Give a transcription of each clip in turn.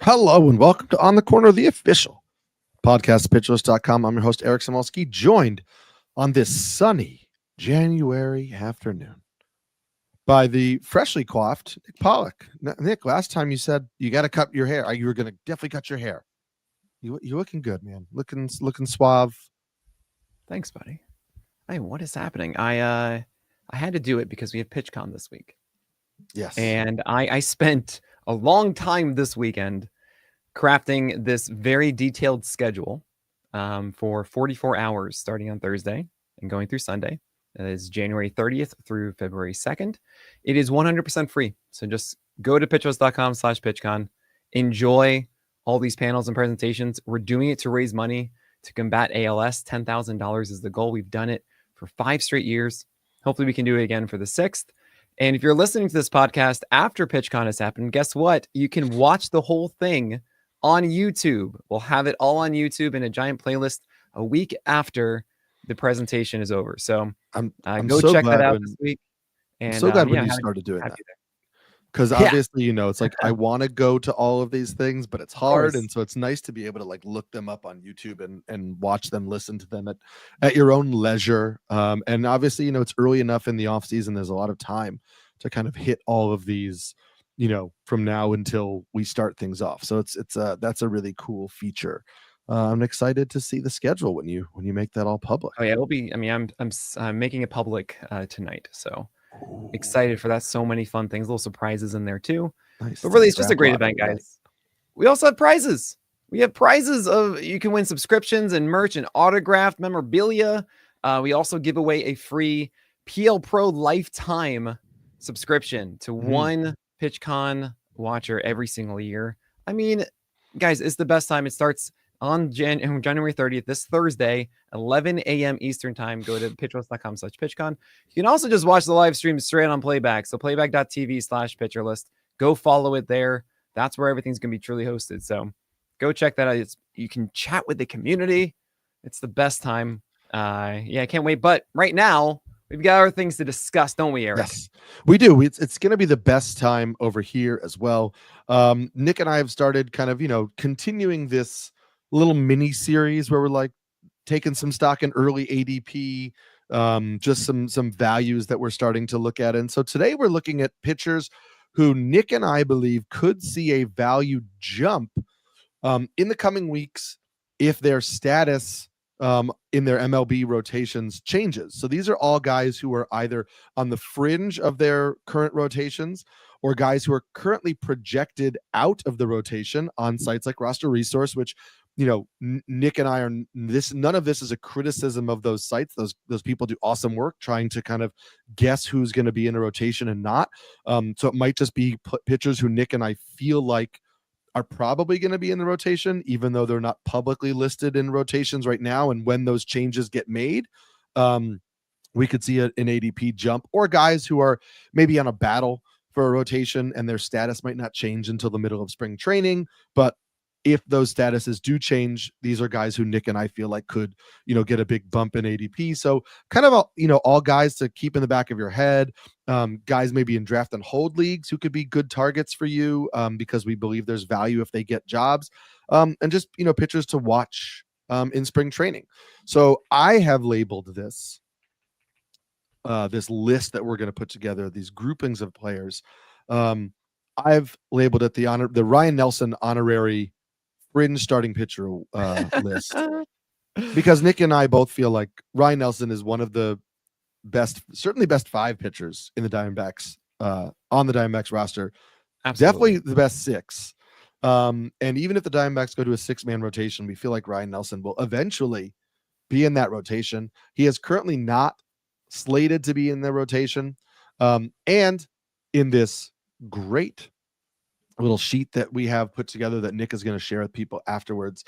Hello and welcome to On the Corner, the official podcast, pitcherlist.com. I'm your host, Eric Samulski, joined on this sunny January afternoon by the freshly coiffed Nick Pollack. Nick, last time you said you got to cut your hair. You were going to definitely cut your hair. You're looking good, man. Looking suave. Thanks, buddy. Hey, what is happening? I had to do it because we have PitchCon this week. Yes. And I spent a long time this weekend crafting this very detailed schedule for 44 hours starting on Thursday and going through Sunday. That is January 30th through February 2nd. It is 100% free. So just go to pitchos.com/pitchcon. Enjoy all these panels and presentations. We're doing it to raise money to combat ALS. $10,000 is the goal. We've done it for 5 straight years. Hopefully we can do it again for the 6th. And if you're listening to this podcast after PitchCon has happened, guess what? You can watch the whole thing on YouTube. We'll have it all on YouTube in a giant playlist a week after the presentation is over. So I'm go so check glad that out when- this week. And I'm so glad when you started doing that. Because obviously, it's like I want to go to all of these things, but it's hard. And so it's nice to be able to like look them up on YouTube and watch them, listen to them at your own leisure. And obviously, it's early enough in the off season. There's a lot of time to kind of hit all of these, from now until we start things off. So that's a really cool feature. I'm excited to see the schedule when you make that all public. Oh yeah, it'll be. I mean, I'm making it public tonight. So excited for that. So many fun things, little surprises in there too. Nice. But really, it's just a great event, guys. We also have prizes. We have prizes you can win subscriptions and merch and autographed memorabilia. We also give away a free PL Pro lifetime subscription to one PitchCon watcher every single year. I mean, guys, it's the best time. It starts on January 30th, this Thursday, 11 a.m. Eastern time. Go to pitcherlist.com/pitchcon. You can also just watch the live stream straight on playback. So playback.tv/pitcherlist. Go follow it there. That's where everything's going to be truly hosted. So go check that out. You can chat with the community. It's the best time. I can't wait. But right now, we've got other things to discuss, don't we, Eric? Yes, we do. It's going to be the best time over here as well. Nick and I have started kind of, continuing this little mini series where we're like taking some stock in early ADP, just some values that we're starting to look at. And so today we're looking at pitchers who Nick and I believe could see a value jump in the coming weeks if their status in their MLB rotations changes. So these are all guys who are either on the fringe of their current rotations or guys who are currently projected out of the rotation on sites like Roster Resource, which Nick and I are none of this is a criticism of those sites. Those people do awesome work trying to kind of guess who's going to be in a rotation and not. So it might just be pitchers who Nick and I feel like are probably going to be in the rotation, even though they're not publicly listed in rotations right now. And when those changes get made, we could see an ADP jump, or guys who are maybe on a battle for a rotation and their status might not change until the middle of spring training. But if those statuses do change, these are guys who Nick and I feel like could, get a big bump in ADP. So kind of, all guys to keep in the back of your head, guys maybe in draft and hold leagues who could be good targets for you because we believe there's value if they get jobs, and just, pitchers to watch in spring training. So I have labeled this list that we're going to put together, these groupings of players. I've labeled it the Ryan Nelson honorary Fringe starting pitcher list, because Nick and I both feel like Ryan Nelson is one of the certainly best 5 pitchers in the Diamondbacks, on the Diamondbacks roster. Absolutely. Definitely the best 6. And even if the Diamondbacks go to a 6-man rotation, we feel like Ryan Nelson will eventually be in that rotation. He is currently not slated to be in the rotation. And in this great little sheet that we have put together that Nick is going to share with people afterwards,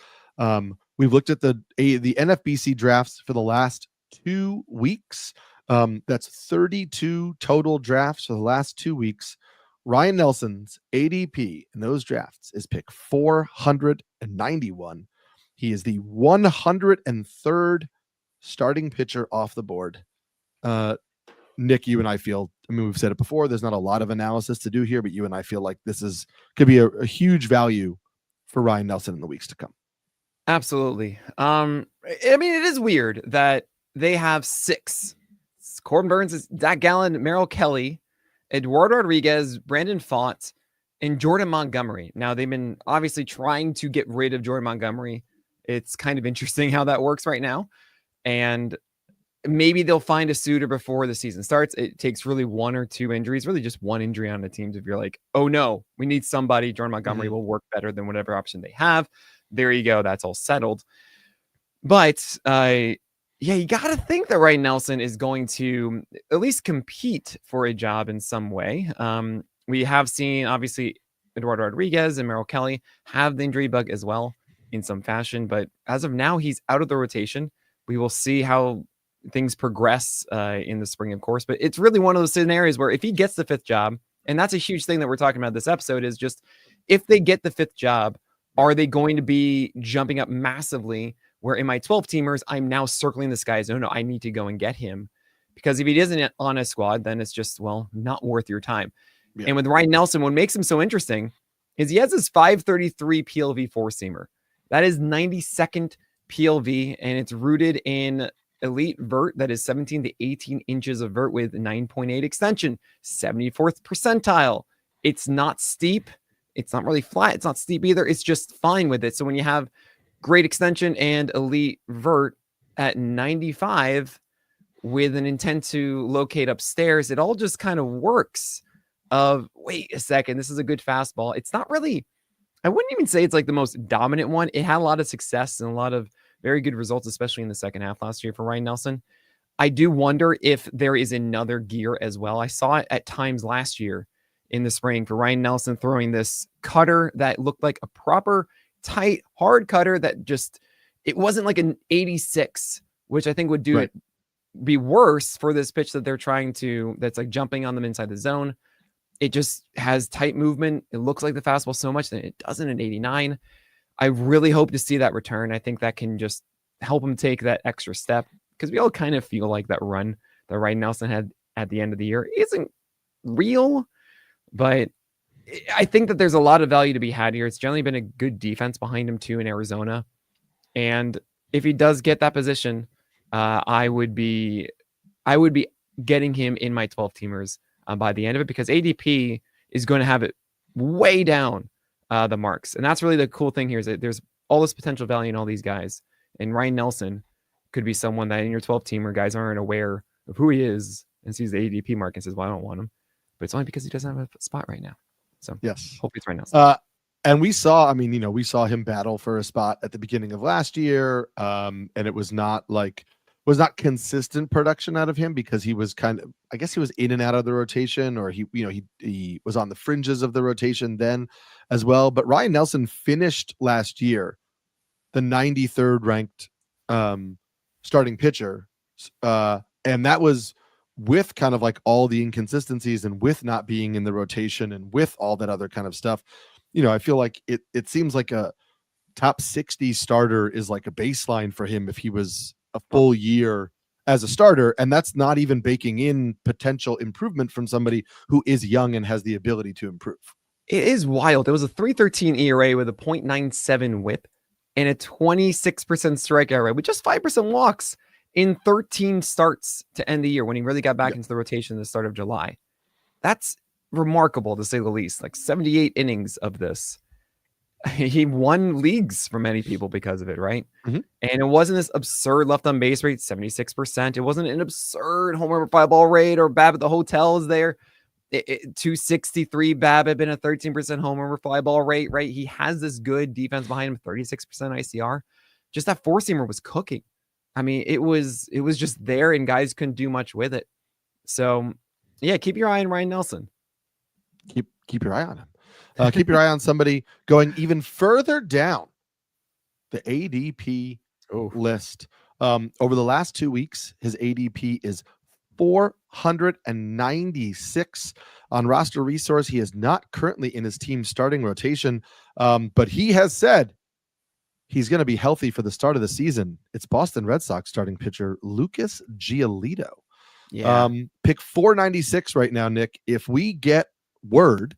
we've looked at the NFBC drafts for the last 2 weeks. That's 32 total drafts for the last 2 weeks. Ryan Nelson's ADP in those drafts is pick 491. He is the 103rd starting pitcher off the board. Nick, you and I feel, we've said it before, there's not a lot of analysis to do here, but you and I feel like this could be a huge value for Ryan Nelson in the weeks to come. Absolutely. I mean, it is weird that they have 6. Corbin Burns, Zach Gallen, Merrill Kelly, Eduardo Rodriguez, Brandon Pfaadt, and Jordan Montgomery. Now, they've been obviously trying to get rid of Jordan Montgomery. It's kind of interesting how that works right now. And maybe they'll find a suitor before the season starts. It takes really 1 or 2 injuries, really just 1 injury on the teams. If you're like, oh no, we need somebody, Jordan Montgomery will work better than whatever option they have. There you go. That's all settled. But yeah, you got to think that Ryan Nelson is going to at least compete for a job in some way. We have seen, obviously, Eduardo Rodriguez and Merrill Kelly have the injury bug as well in some fashion. But as of now, he's out of the rotation. We will see how things progress in the spring, of course. But it's really one of those scenarios where if he gets the 5th job, and that's a huge thing that we're talking about this episode, is just if they get the 5th job, are they going to be jumping up massively where in my 12 teamers, I'm now circling this guy as, no, I need to go and get him. Because if he isn't on a squad, then it's just, well, not worth your time. Yeah. And with Ryan Nelson, what makes him so interesting is he has this 533 PLV 4-seamer. That is 92nd PLV, and it's rooted in elite vert that is 17 to 18 inches of vert with 9.8 extension, 74th percentile. It's not steep. It's not really flat. It's not steep either. It's just fine with it. So when you have great extension and elite vert at 95 with an intent to locate upstairs, it all just kind of works. Wait a second, this is a good fastball. It's not really, I wouldn't even say it's like the most dominant one. It had a lot of success and a lot of very good results, especially in the second half last year for Ryan Nelson. I do wonder if there is another gear as well. I saw it at times last year in the spring for Ryan Nelson throwing this cutter that looked like a proper tight, hard cutter that just, it wasn't like an 86, which I think would do it be worse for this pitch that they're trying to, that's like jumping on them inside the zone. It just has tight movement. It looks like the fastball so much that it doesn't at 89. I really hope to see that return. I think that can just help him take that extra step, because we all kind of feel like that run that Ryan Nelson had at the end of the year isn't real, but I think that there's a lot of value to be had here. It's generally been a good defense behind him too in Arizona. And if he does get that position, I would be getting him in my 12 teamers by the end of it, because ADP is going to have it way down the marks. And that's really the cool thing here, is that there's all this potential value in all these guys. And Ryan Nelson could be someone that in your 12 teamer guys aren't aware of who he is and sees the ADP mark and says, well, I don't want him. But it's only because he doesn't have a spot right now. So yes, hope it's Ryan Nelson. And we saw him battle for a spot at the beginning of last year. And it was not consistent production out of him, because he was I guess he was in and out of the rotation, or he was on the fringes of the rotation then as well. But Ryan Nelson finished last year the 93rd ranked starting pitcher. And that was with kind of like all the inconsistencies and with not being in the rotation and with all that other kind of stuff. I feel like it seems like a top 60 starter is like a baseline for him if he was a full year as a starter. And that's not even baking in potential improvement from somebody who is young and has the ability to improve. It is wild. It was a 3.13 ERA with a 0.97 whip and a 26% strikeout rate with just 5% walks in 13 starts to end the year when he really got back into the rotation at the start of July. That's remarkable, to say the least. Like 78 innings of this. He won leagues for many people because of it, right? Mm-hmm. And it wasn't this absurd left on base rate, 76%. It wasn't an absurd home run fly ball rate or BAB at the hotels there. 263 BAB had been a 13% home run fly ball rate, right? He has this good defense behind him, 36% ICR. Just that 4-seamer was cooking. I mean, it was just there, and guys couldn't do much with it. So, yeah, keep your eye on Ryan Nelson. Keep your eye on him. Keep your eye on somebody going even further down the ADP list. Over the last 2 weeks, his ADP is 496 on Roster Resource. He is not currently in his team's starting rotation, but he has said he's going to be healthy for the start of the season. It's Boston Red Sox starting pitcher Lucas Giolito. Yeah. Pick 496 right now, Nick. If we get word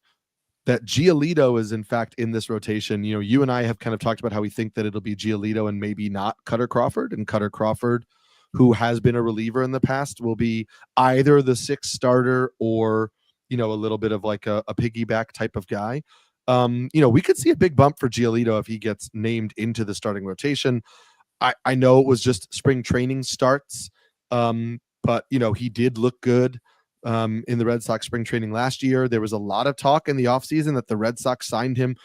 that Giolito is in fact in this rotation. You know, you and I have kind of talked about how we think that it'll be Giolito and maybe not Cutter Crawford, and Cutter Crawford, who has been a reliever in the past, will be either the sixth starter or, you know, a little bit of like a piggyback type of guy. You know, we could see a big bump for Giolito if he gets named into the starting rotation. I know it was just spring training starts, but, you know, he did look good in the Red Sox spring training last year. There was a lot of talk in the offseason that the Red Sox signed him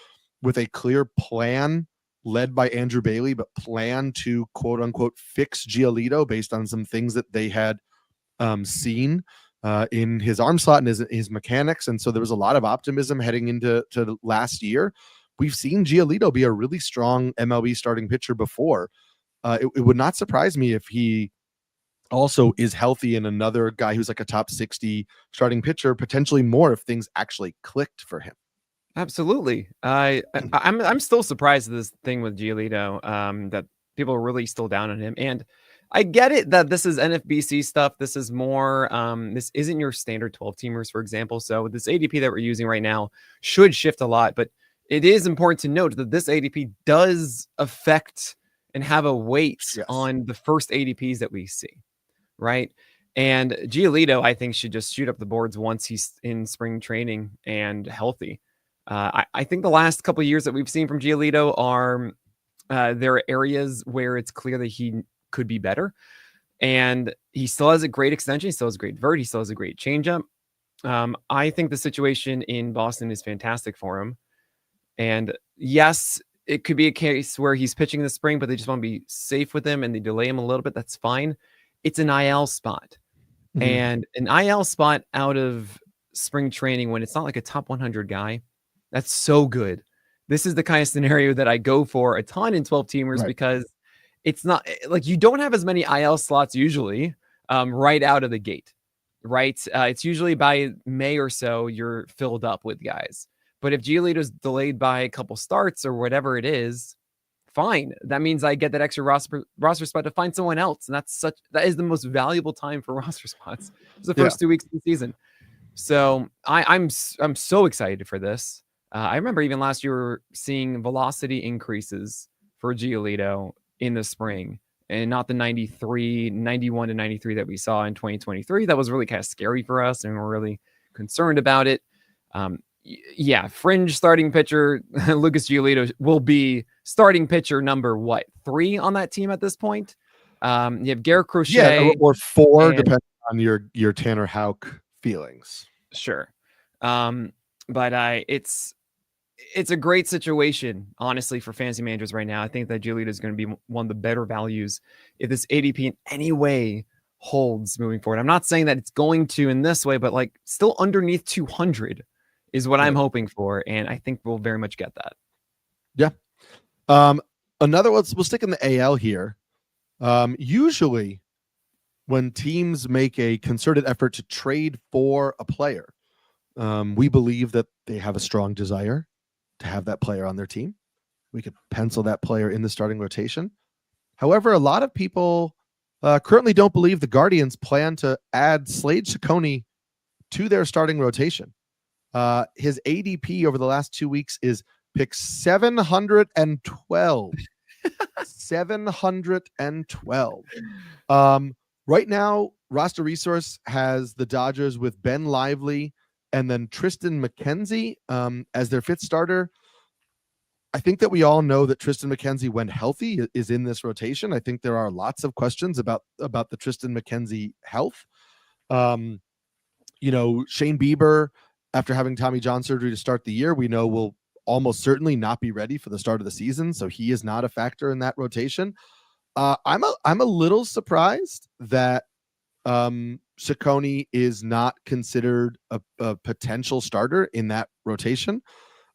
with a clear plan led by Andrew Bailey, but plan to quote unquote fix Giolito based on some things that they had seen in his arm slot and his mechanics. And so there was a lot of optimism heading into last year. We've seen Giolito be a really strong MLB starting pitcher before. It would not surprise me if he also is healthy and another guy who's like a top 60 starting pitcher, potentially more if things actually clicked for him. Absolutely. I'm still surprised at this thing with Giolito, that people are really still down on him. And I get it that this is NFBC stuff. This is more, this isn't your standard 12 teamers, for example. So this ADP that we're using right now should shift a lot, but it is important to note that this ADP does affect and have a weight on the first ADPs that we see. Right. And Giolito, I think, should just shoot up the boards once he's in spring training and healthy. I think the last couple of years that we've seen from Giolito are there are areas where it's clear that he could be better. And he still has a great extension. He still has a great vert. He still has a great changeup. I think the situation in Boston is fantastic for him. And yes, it could be a case where he's pitching in the spring, but they just want to be safe with him and they delay him a little bit. That's fine. It's an IL spot. Mm-hmm. And an IL spot out of spring training when it's not like a top 100 guy, that's so good. This is the kind of scenario that I go for a ton in 12 teamers, because it's not like you don't have as many IL slots usually right out of the gate, right? It's usually by May or so you're filled up with guys. But if Giolito's delayed by a couple starts or whatever it is, fine. That means I get that extra roster spot to find someone else. And that is the most valuable time for roster spots. It's the first 2 weeks of the season. So I'm so excited for this. I remember even last year we were seeing velocity increases for Giolito in the spring, and not the 91 to 93 that we saw in 2023. That was really kind of scary for us, and we're really concerned about it. Fringe starting pitcher Lucas Giolito will be starting pitcher number 3 on that team at this point. You have Garrett Crochet, or 4, depending on your Tanner Houck feelings. Sure, but it's a great situation, honestly, for fantasy managers right now. I think that Giolito is going to be one of the better values if this ADP in any way holds moving forward. I'm not saying that it's going to in this way, but like still underneath 200 is what I'm hoping for, and I think we'll very much get that. Yeah. We'll stick in the AL here. Usually when teams make a concerted effort to trade for a player, we believe that they have a strong desire to have that player on their team. We could pencil that player in the starting rotation. However, a lot of people currently don't believe the Guardians plan to add Slade Ciccone to their starting rotation. His ADP over the last 2 weeks is pick 712. 712. Right now, Roster Resource has the Dodgers with Ben Lively and then Tristan McKenzie as their 5th starter. I think that we all know that Tristan McKenzie, when healthy, is in this rotation. I think there are lots of questions about the Tristan McKenzie health. Shane Bieber, after having Tommy John surgery to start the year, we know will almost certainly not be ready for the start of the season, so he is not a factor in that rotation. I'm a little surprised that Ciccone is not considered a potential starter in that rotation.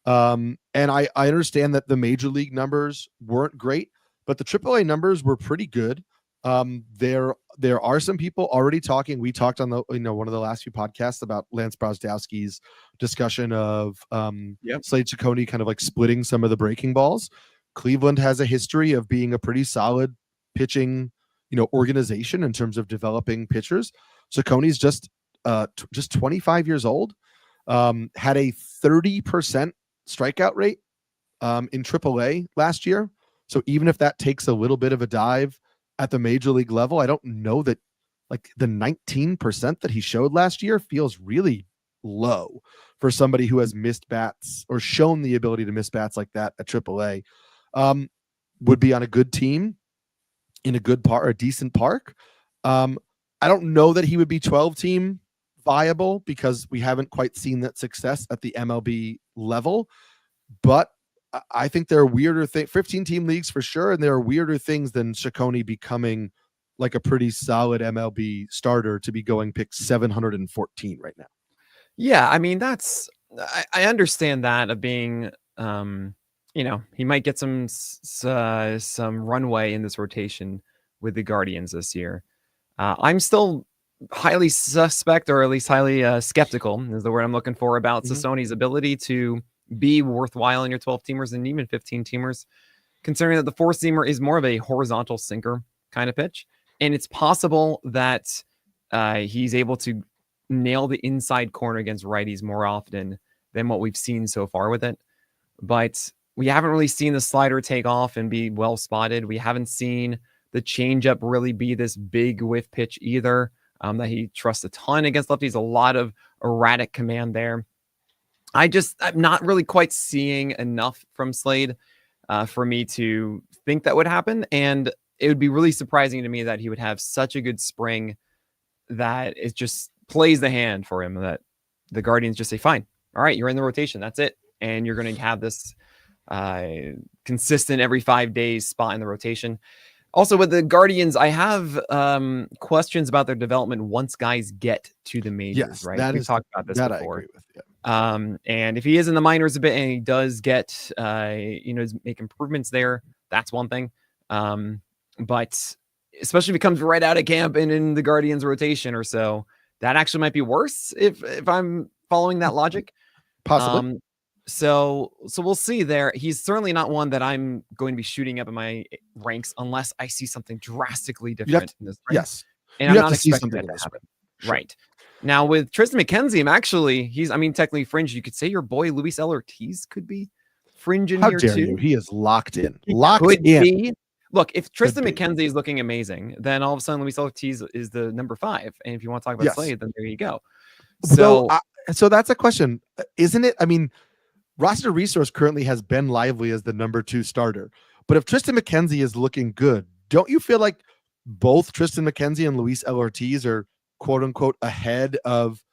And I understand that the major league numbers weren't great, but the AAA numbers were pretty good. There are some people already talking. We talked on one of the last few podcasts about Lance Brozdowski's discussion of Slade Ciccone kind of like splitting some of the breaking balls. Cleveland has a history of being a pretty solid pitching, organization in terms of developing pitchers. Ciccone's just 25 years old. had a 30% strikeout rate in AAA last year. So even if that takes a little bit of a dive at the major league level, I don't know that like the 19% that he showed last year feels really low for somebody who has missed bats or shown the ability to miss bats like that at AAA. Would be on a good team in a good park or a decent park. I don't know that he would be 12 team viable because we haven't quite seen that success at the MLB level, but I think there are weirder things, 15 team leagues for sure. And there are weirder things than Ciccone becoming like a pretty solid MLB starter to be going pick 714 right now. Yeah. I mean, I understand that of being, he might get some runway in this rotation with the Guardians this year. I'm still highly suspect, or at least highly skeptical is the word I'm looking for, about Ciccone's ability to be worthwhile in your 12 teamers and even 15 teamers, considering that the 4-seamer is more of a horizontal sinker kind of pitch. And it's possible that he's able to nail the inside corner against righties more often than what we've seen so far with it. But we haven't really seen the slider take off and be well spotted. We haven't seen the changeup really be this big whiff pitch either, that he trusts a ton against lefties. A lot of erratic command there. I'm not really quite seeing enough from Slade for me to think that would happen. And it would be really surprising to me that he would have such a good spring that it just plays the hand for him, that the Guardians just say, fine, all right, you're in the rotation. That's it. And you're going to have this consistent every 5 days spot in the rotation. Also, with the Guardians, I have questions about their development once guys get to the majors. Yes, right? We've talked about this that before. I agree with, yeah. And if he is in the minors a bit and he does get, make improvements there, that's one thing. But especially if he comes right out of camp and in the Guardians rotation or so, that actually might be worse if I'm following that logic. Possibly. So we'll see there. He's certainly not one that I'm going to be shooting up in my ranks unless I see something drastically different in this rank. Yes. And I'm not expecting that to happen. Sure. Right. Now with Tristan McKenzie, technically Fringe. You could say your boy Luis L. Ortiz could be Fringe in How here dare too. You? He is locked in. Look, if Tristan McKenzie is looking amazing, then all of a sudden Luis Ortiz is the number 5. And if you want to talk about Slade, then there you go. So that's a question, isn't it? I mean, roster resource currently has Ben Lively as the number 2 starter. But if Tristan McKenzie is looking good, don't you feel like both Tristan McKenzie and Luis L. Ortiz are quote unquote ahead of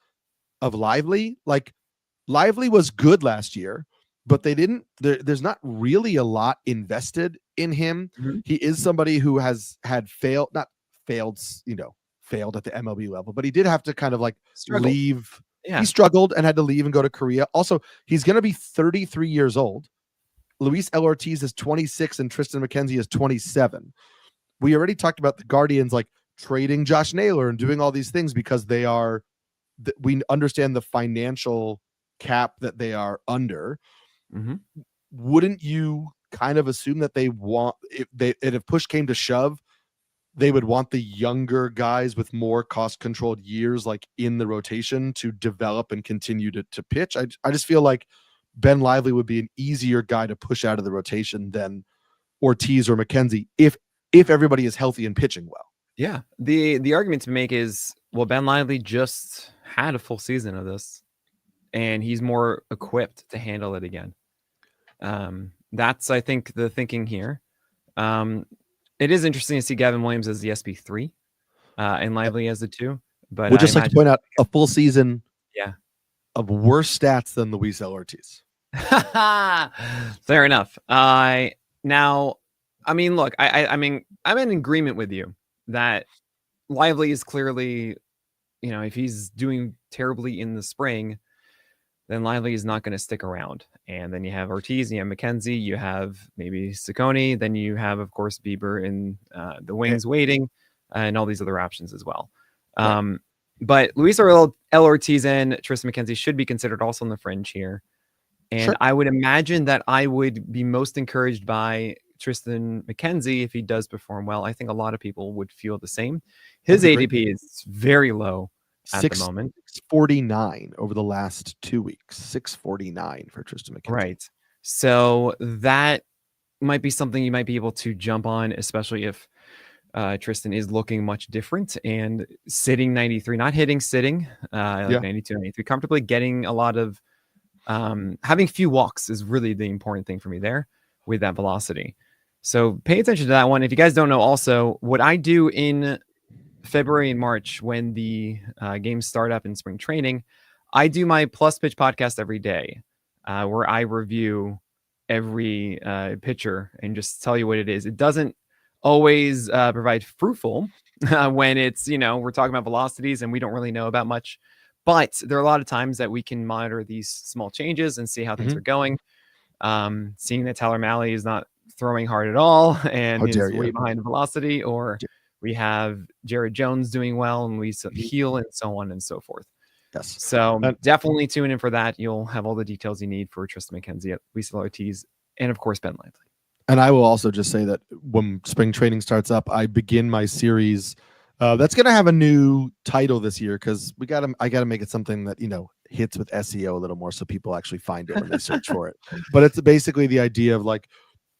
Lively? Like Lively was good last year, but they didn't, there's not really a lot invested in him. Mm-hmm. He is somebody who has had failed at the MLB level, but he did have to kind of like leave. Yeah. He struggled and had to leave and go to Korea. Also, he's going to be 33 years old. Luis L. Ortiz is 26 and Tristan McKenzie is 27. We already talked about the Guardians like trading Josh Naylor and doing all these things because we understand the financial cap that they are under. Mm-hmm. Wouldn't you kind of assume that they want, if push came to shove, they would want the younger guys with more cost-controlled years like in the rotation to develop and continue to pitch? I just feel like Ben Lively would be an easier guy to push out of the rotation than Ortiz or McKenzie if everybody is healthy and pitching well. Yeah. The argument to make is, well, Ben Lively just had a full season of this and he's more equipped to handle it again. That's, I think, the thinking here. It is interesting to see Gavin Williams as the SB3 and Lively as the 2. But we'll just like to point out a full season of worse stats than Luis L. Ortiz. Fair enough. Now, I mean, look, I'm in agreement with you that Lively is clearly, if he's doing terribly in the spring, then Lively is not going to stick around. And then you have Ortiz, you have McKenzie, you have maybe Ciccone, then you have, of course, Bieber in the wings waiting, and all these other options as well. Right. But Luis L. Ortiz and Tristan McKenzie should be considered also in the Fringe here. And sure. I would imagine that I would be most encouraged by Tristan McKenzie if he does perform well. I think a lot of people would feel the same. His ADP is very low. at the moment. 649 over the last 2 weeks. 649 for Tristan McKenzie. Right. So that might be something you might be able to jump on, especially if Tristan is looking much different and sitting 93, not hitting, sitting like 92, 93, comfortably getting a lot of having few walks is really the important thing for me there with that velocity. So pay attention to that one. If you guys don't know, also what I do in February and March when the games start up in spring training, I do my Plus Pitch podcast every day where I review every pitcher and just tell you what it is. It doesn't always provide fruitful when it's, we're talking about velocities and we don't really know about much. But there are a lot of times that we can monitor these small changes and see how things are going. Seeing that Tyler Mahle is not throwing hard at all and is way behind the velocity, or we have Jared Jones doing well and Lisa Heel and so on and so forth. Yes. So definitely tune in for that. You'll have all the details you need for Tristan McKenzie, Lisa Ortiz, and of course, Ben Lively. And I will also just say that when spring training starts up, I begin my series. That's going to have a new title this year because I got to make it something that, hits with SEO a little more so people actually find it when they search for it. But it's basically the idea of like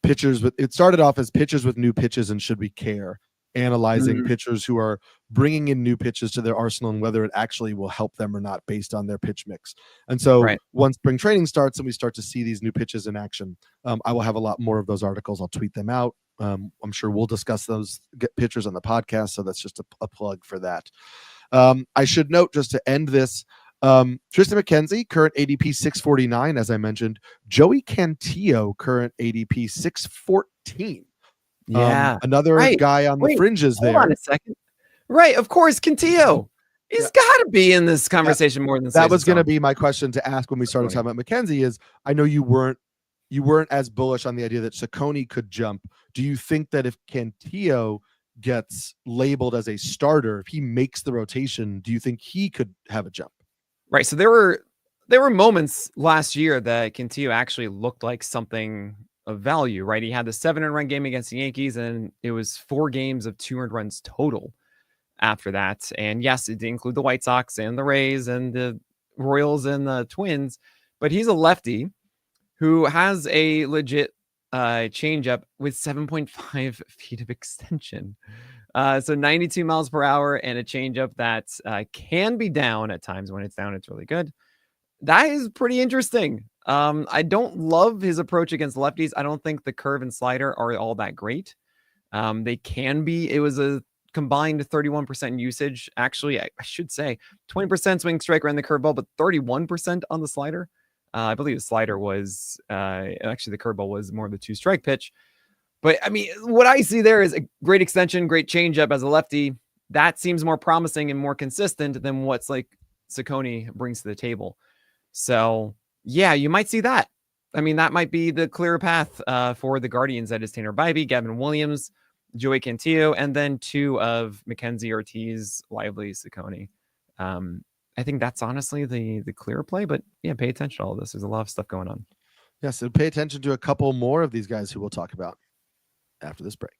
pitchers it started off as pitchers with new pitches and should we care, analyzing pitchers who are bringing in new pitches to their arsenal and whether it actually will help them or not based on their pitch mix. And so once spring training starts and we start to see these new pitches in action, I will have a lot more of those articles. I'll tweet them out. I'm sure we'll discuss those pitchers on the podcast. So that's just a plug for that. I should note just to end this, Tristan McKenzie, current ADP 649, as I mentioned. Joey Cantillo, current ADP 614. Yeah. Another guy on the fringes there. Hold on a second. Right. Of course, Cantillo. He's got to be in this conversation more than that was going to be my question to ask when we started talking about McKenzie is I know you weren't as bullish on the idea that Ciccone could jump. Do you think that if Cantillo gets labeled as a starter, if he makes the rotation, do you think he could have a jump? Right. So there were moments last year that Cantillo actually looked like something of value, right? He had the 7-run game against the Yankees, and it was 4 games of 2 earned runs total after that. And yes, it did include the White Sox and the Rays and the Royals and the Twins, but he's a lefty who has a legit changeup with 7.5 feet of extension. So 92 miles per hour and a changeup that can be down at times. When it's down, it's really good. That is pretty interesting. I don't love his approach against lefties. I don't think the curve and slider are all that great. They can be. It was a combined 31% usage. Actually, I should say 20% swing strike around the curveball, but 31% on the slider. I believe the slider was actually the curveball was more of the 2-strike pitch. But I mean, what I see there is a great extension, great changeup as a lefty. That seems more promising and more consistent than what's like Ciccone brings to the table. So yeah, you might see that. I mean, that might be the clearer path for the Guardians. That is Tanner Bybee, Gavin Williams, Joey Cantillo, and then 2 of McKenzie, Ortiz, Lively, Ciccone. I think that's honestly the clearer play, but yeah, pay attention to all this. There's a lot of stuff going on. Yeah, so pay attention to a couple more of these guys who we'll talk about after this break.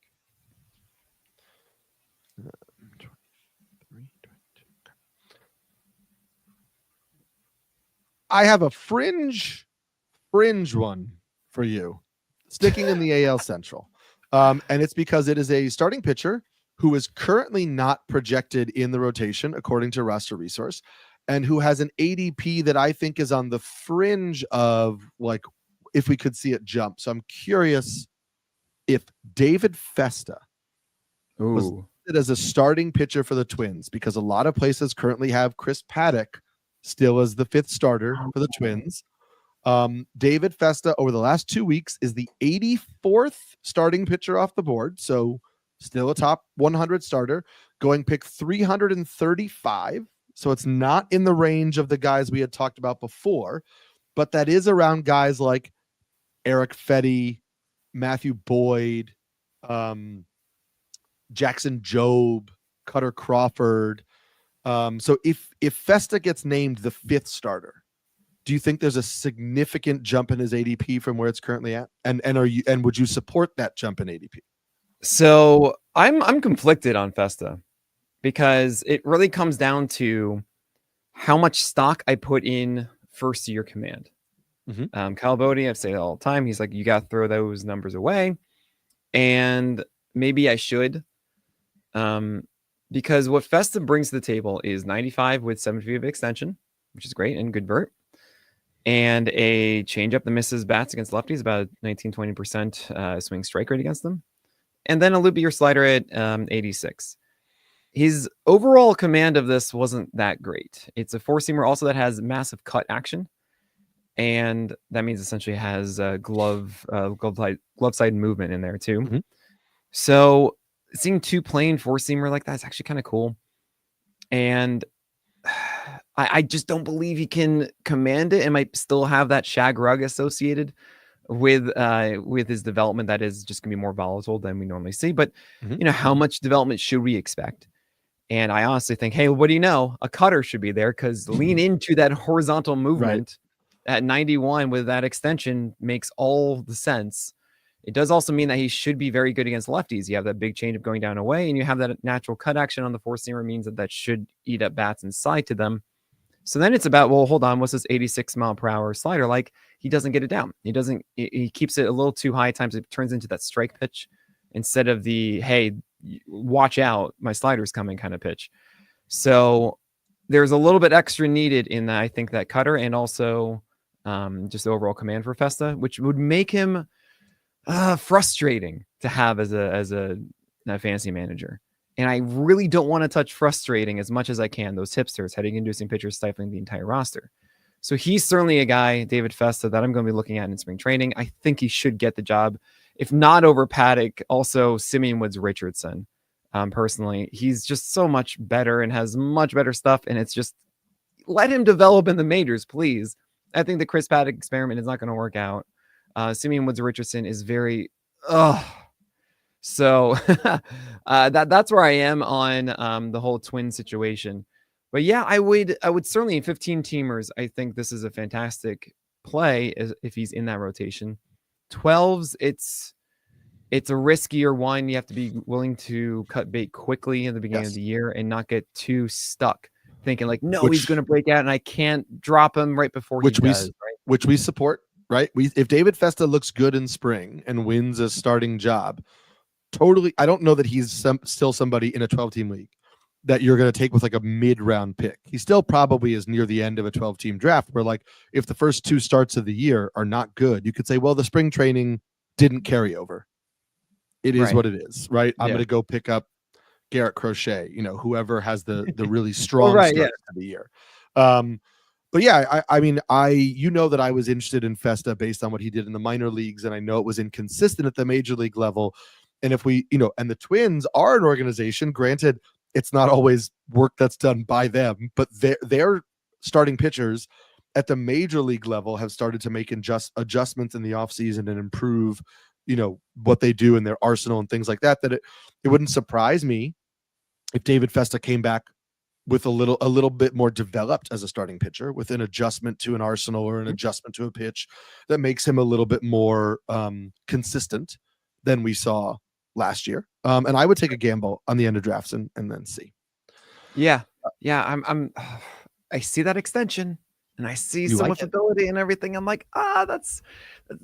I have a fringe one for you, sticking in the AL Central. And it's because it is a starting pitcher who is currently not projected in the rotation, according to Roster Resource, and who has an ADP that I think is on the fringe of, like, if we could see it jump. So I'm curious if David Festa was listed as a starting pitcher for the Twins, because a lot of places currently have Chris Paddock still as the 5th starter for the Twins. David Festa over the last 2 weeks is the 84th starting pitcher off the board. So still a top 100 starter, going pick 335. So it's not in the range of the guys we had talked about before, but that is around guys like Eric Fetty, Matthew Boyd, Jackson Jobe, Cutter Crawford. So if Festa gets named the 5th starter, do you think there's a significant jump in his ADP from where it's currently at? And would you support that jump in ADP? So I'm conflicted on Festa because it really comes down to how much stock I put in first year command. Kyle Bodie, I say it all the time. He's like, you got to throw those numbers away. And maybe I should. Because what Festa brings to the table is 95 with 7 feet of extension, which is great, and good vert. And a changeup that misses bats against lefties, about 19-20% swing strike rate against them. And then a loopier slider at 86. His overall command of this wasn't that great. It's a four-seamer also that has massive cut action. And that means essentially has glove side movement in there too. So seeing two plane four-seamer like that is actually kind of cool. And I just don't believe he can command it and might still have that shag rug associated with his development that is just gonna be more volatile than we normally see. But how much development should we expect? And I honestly think, hey, what do you know? A cutter should be there, because lean into that horizontal movement at 91 with that extension makes all the sense. It does also mean that he should be very good against lefties. You have that big change of going down away, and you have that natural cut action on the four-seamer, means that should eat up bats inside to them. So then it's about, well, hold on, what's this 86 mile per hour slider like? He doesn't get it down. He keeps it a little too high. At times it turns into that strike pitch instead of the, hey, watch out, my slider's coming kind of pitch. So there's a little bit extra needed in that, I think, that cutter, and also just the overall command for Festa, which would make him frustrating to have as a fantasy manager. And I really don't want to touch frustrating as much as I can. Those hipsters, headache-inducing pitchers stifling the entire roster. So he's certainly a guy, David Festa, that I'm going to be looking at in spring training. I think he should get the job, if not over Pollack, also Simeon Woods Richardson. Personally, he's just so much better and has much better stuff. And it's just, let him develop in the majors, please. I think the Chris Paddock experiment is not going to work out. Simeon Woods Richardson is very, so that's where I am on the whole twin situation. But yeah, I would certainly, in 15 teamers, I think this is a fantastic play if he's in that rotation. 12s, it's a riskier one. You have to be willing to cut bait quickly in the beginning of the year and not get too stuck thinking like, no, he's going to break out and I can't drop him right before he does. Which we support, right? If David Festa looks good in spring and wins a starting job, totally. I don't know that he's still somebody in a 12-team league that you're going to take with like a mid-round pick. He still probably is near the end of a 12-team draft where, like, if the first two starts of the year are not good, you could say, well, the spring training didn't carry over. It is what it is, right? I'm going to go pick up Garrett Crochet, whoever has the really strong start of the year. But yeah, I mean, that I was interested in Festa based on what he did in the minor leagues, and I know it was inconsistent at the major league level. And if we, and the Twins are an organization, granted, it's not always work that's done by them, but their starting pitchers at the major league level have started to make adjustments in the offseason and improve, what they do in their arsenal and things like that, that it wouldn't surprise me if David Festa came back with a little bit more developed as a starting pitcher, with an adjustment to an arsenal or an adjustment to a pitch that makes him a little bit more consistent than we saw last year. And I would take a gamble on the end of drafts and then see. Yeah. I see that extension and I see so much ability and everything. I'm like, that's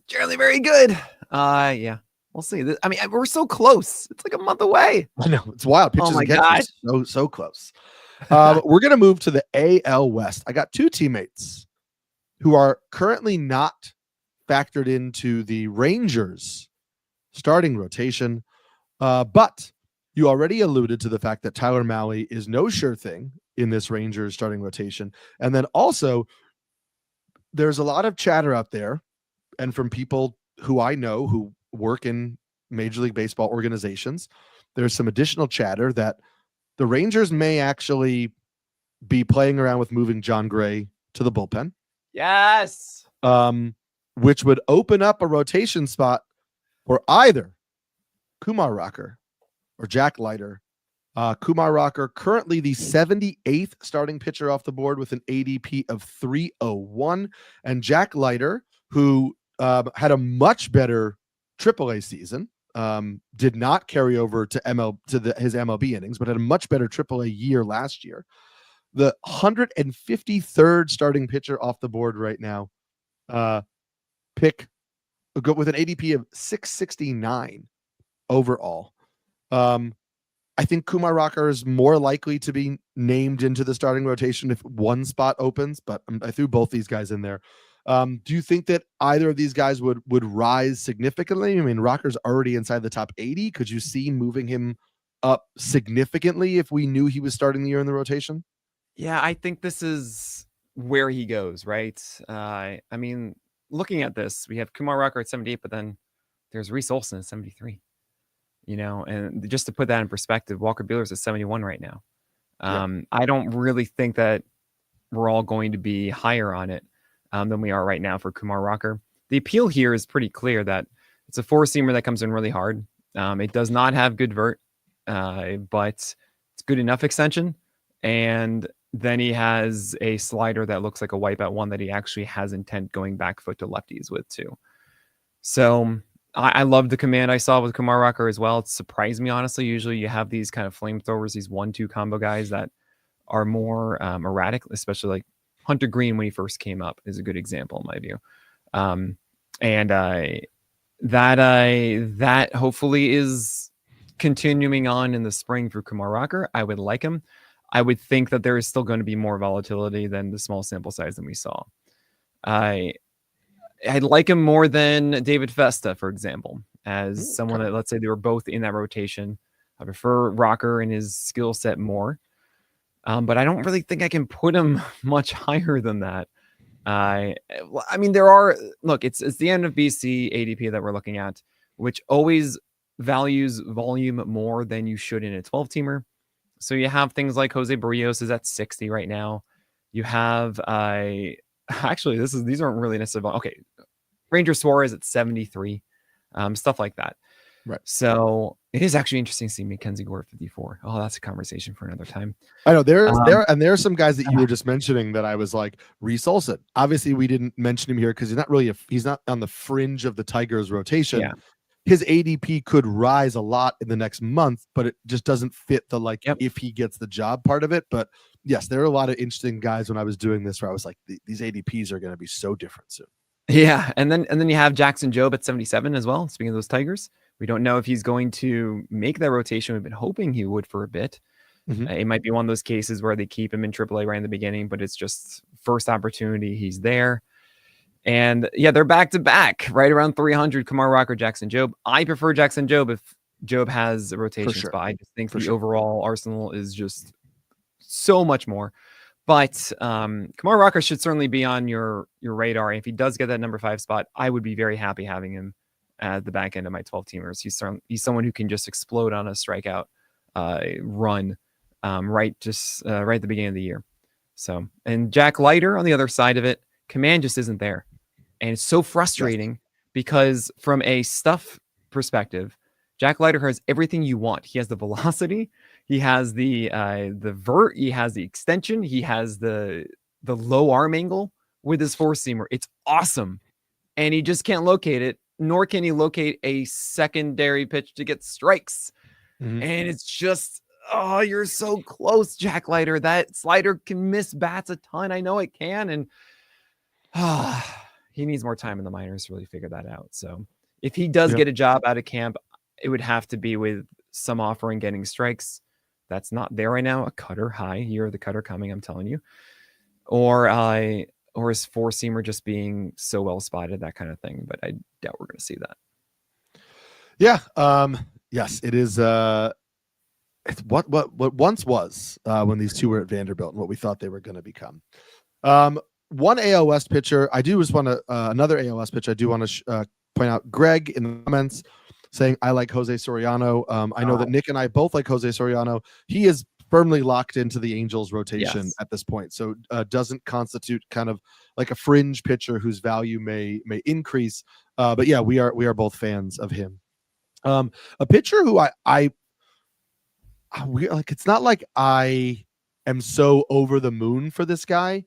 generally very good. Yeah, we'll see. I mean, we're so close. It's like a month away. I know, it's wild. Pitches against so close. We're going to move to the AL West. I got two teammates who are currently not factored into the Rangers starting rotation. But you already alluded to the fact that Tyler Mahle is no sure thing in this Rangers starting rotation. And then also there's a lot of chatter out there, and from people who I know who work in Major League Baseball organizations, there's some additional chatter that the Rangers may actually be playing around with moving John Gray to the bullpen. Yes. Which would open up a rotation spot for either Kumar Rocker or Jack Leiter. Kumar Rocker, currently the 78th starting pitcher off the board with an ADP of 301. And Jack Leiter, who had a much better AAA season, did not carry over to his MLB innings, but had a much better AAA year last year. the 153rd starting pitcher off the board right now. Pick go with an ADP of 669 overall. I think Kumar Rocker is more likely to be named into the starting rotation if one spot opens, but I threw both these guys in there. Do you think that either of these guys would rise significantly? I mean, Rocker's already inside the top 80. Could you see moving him up significantly if we knew he was starting the year in the rotation? Yeah, I think this is where he goes, right? I mean, looking at this, we have Kumar Rocker at 78, but then there's Reese Olson at 73. And just to put that in perspective, Walker Buehler's at 71 right now. I don't really think that we're all going to be higher on it than we are right now for Kumar Rocker. The appeal here is pretty clear that it's a four-seamer that comes in really hard. It does not have good vert, but it's good enough extension. And then he has a slider that looks like a wipeout one that he actually has intent going back foot to lefties with too. So I love the command I saw with Kumar Rocker as well. It surprised me, honestly. Usually you have these kind of flamethrowers, these 1-2 combo guys that are more erratic, especially like Hunter Green when he first came up is a good example in my view. That hopefully is continuing on in the spring through Kumar Rocker. I would like him. I would think that there is still going to be more volatility than the small sample size than we saw. I'd like him more than David Festa, for example, as someone that, let's say they were both in that rotation. I prefer Rocker and his skill set more. But I don't really think I can put him much higher than that. I mean, it's the end of BC ADP that we're looking at, which always values volume more than you should in a 12-teamer. So you have things like Jose Barrios is at 60 right now. You have actually these aren't really necessarily okay. Ranger Suarez at 73, stuff like that. Right. So it is actually interesting to see Mackenzie Gore at 54. Oh, that's a conversation for another time. I know there are some guys that you were just mentioning that I was like, Reese Olson. Obviously, we didn't mention him here because he's not on the fringe of the Tigers rotation. Yeah. His ADP could rise a lot in the next month, but it just doesn't fit the if he gets the job part of it. But yes, there are a lot of interesting guys when I was doing this where I was like, these ADPs are going to be so different soon. Yeah, and then you have Jackson Jobe at 77 as well. Speaking of those Tigers, we don't know if he's going to make that rotation. We've been hoping he would for a bit. Mm-hmm. It might be one of those cases where they keep him in AAA right in the beginning, but it's just first opportunity. He's there. And yeah, they're back to back right around 300. Kumar Rocker, Jackson Jobe. I prefer Jackson Jobe if Jobe has a rotation spot. I just think the overall arsenal is just so much more. But Kumar Rocker should certainly be on your radar. If he does get that number 5 spot, I would be very happy having him at the back end of my 12-teamers. He's someone who can just explode on a strikeout run right at the beginning of the year. So, and Jack Leiter on the other side of it, command just isn't there. And it's so frustrating because from a stuff perspective, Jack Leiter has everything you want. He has the velocity, he has the vert, he has the extension, he has the low arm angle with his 4-seamer. It's awesome. And he just can't locate it, nor can he locate a secondary pitch to get strikes. Mm-hmm. And it's just, oh, you're so close, Jack Leiter. That slider can miss bats a ton. I know it can. And he needs more time in the minors to really figure that out. So if he does get a job out of camp, it would have to be with some offering getting strikes. That's not there right now. A cutter high. You're the cutter coming, I'm telling you. Or his 4-seamer just being so well spotted, that kind of thing. But I doubt we're going to see that. Yeah. Yes, it is. It's what once was when these two were at Vanderbilt and what we thought they were going to become. One AOS pitcher, I do just want to another AOS pitcher. I do want to point out Greg in the comments saying I like Jose Soriano. I know that Nick and I both like Jose Soriano. He is firmly locked into the Angels rotation at this point, so doesn't constitute kind of like a fringe pitcher whose value may increase. But yeah, we are both fans of him. A pitcher who we like. It's not like I am so over the moon for this guy,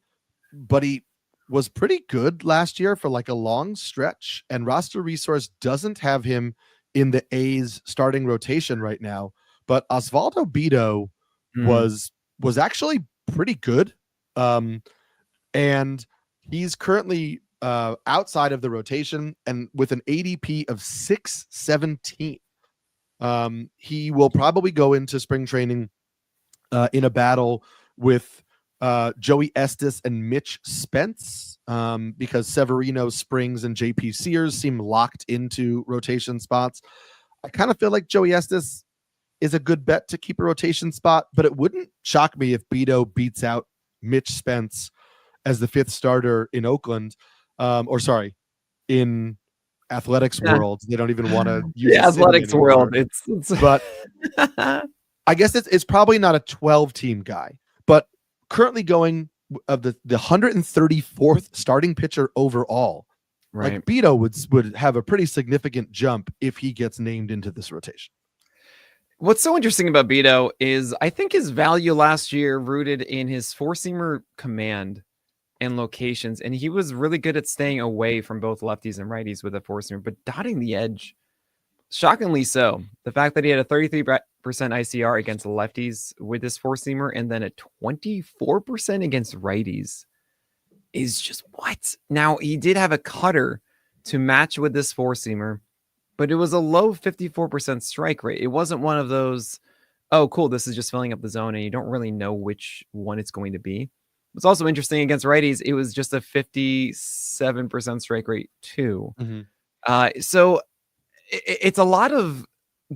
but he was pretty good last year for like a long stretch, and Roster Resource doesn't have him in the A's starting rotation right now. But Osvaldo Bido was actually pretty good. And he's currently outside of the rotation and with an ADP of 617. He will probably go into spring training in a battle with Joey Estes and Mitch Spence because Severino, Springs, and JP Sears seem locked into rotation spots. I kind of feel like Joey Estes is a good bet to keep a rotation spot, but it wouldn't shock me if Beto beats out Mitch Spence as the 5th starter in Oakland, in Athletics world. They don't even want to use the Athletics world. It's but I guess it's probably not a 12-team guy, but currently going of the 134th starting pitcher overall. right. Like Beto would have a pretty significant jump if he gets named into this rotation. What's so interesting about Beto is I think his value last year rooted in his four-seamer command and locations, and he was really good at staying away from both lefties and righties with a four-seamer, but dotting the edge, shockingly so. The fact that he had a 33% ICR against lefties with this four-seamer and then a 24% against righties is just what? Now, he did have a cutter to match with this four-seamer, but it was a low 54% strike rate. It wasn't one of those, oh, cool, this is just filling up the zone and you don't really know which one it's going to be. What's also interesting against righties, it was just a 57% strike rate too. So it's a lot of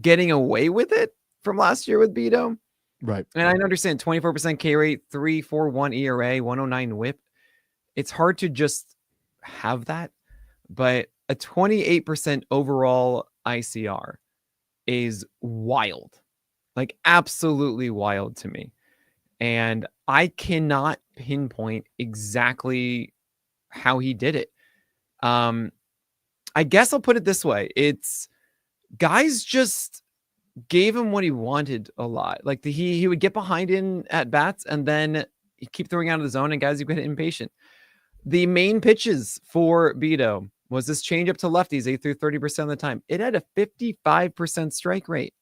getting away with it from last year with Beto. Right. And I understand 24% K rate, 3.41 ERA, 109 whip. It's hard to just have that, but a 28% overall ICR is wild, like absolutely wild to me. And I cannot pinpoint exactly how he did it. I guess I'll put it this way. It's guys just gave him what he wanted a lot. Like he would get behind in at bats and then he'd keep throwing out of the zone and guys would get impatient. The main pitches for Beto was this changeup to lefties. They threw 30% of the time. It had a 55% strike rate,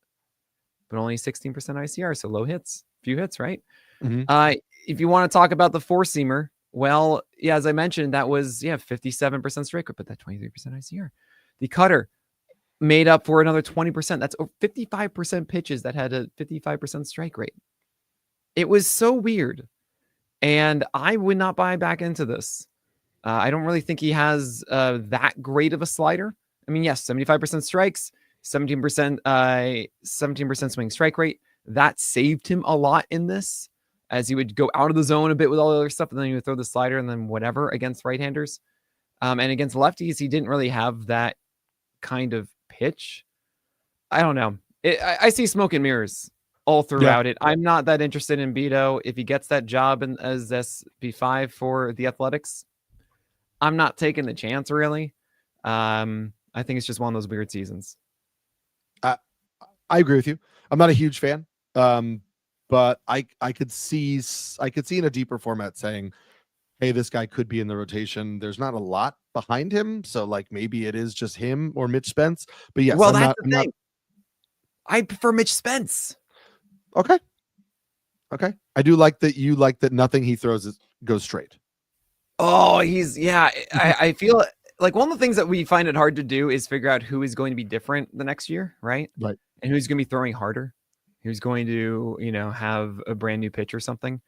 but only 16% ICR. So low hits, few hits, right? If you want to talk about the four-seamer, well, yeah, as I mentioned, that was 57% strike rate, but that 23% ICR. The cutter made up for another 20%. That's 55% pitches that had a 55% strike rate. It was so weird, and I would not buy back into this. I don't really think he has that great of a slider. I mean, yes, 75% strikes, 17% swing strike rate. That saved him a lot in this, as he would go out of the zone a bit with all the other stuff, and then he would throw the slider and then whatever against right-handers. And against lefties, he didn't really have that kind of pitch. I don't know. I see smoke and mirrors all throughout it. I'm not that interested in Beto. If he gets that job as SP5 for the Athletics, I'm not taking the chance, really. I think it's just one of those weird seasons. I agree with you. I'm not a huge fan. But I could see in a deeper format saying, hey, this guy could be in the rotation. There's not a lot behind him, so like maybe it is just him or Mitch Spence. But yes, well, that's the thing. I prefer Mitch Spence. Okay. I do like that you like that nothing he throws goes straight. Oh, I feel like one of the things that we find it hard to do is figure out who is going to be different the next year, right? Right. And who's going to be throwing harder. Who's going to, have a brand new pitch or something.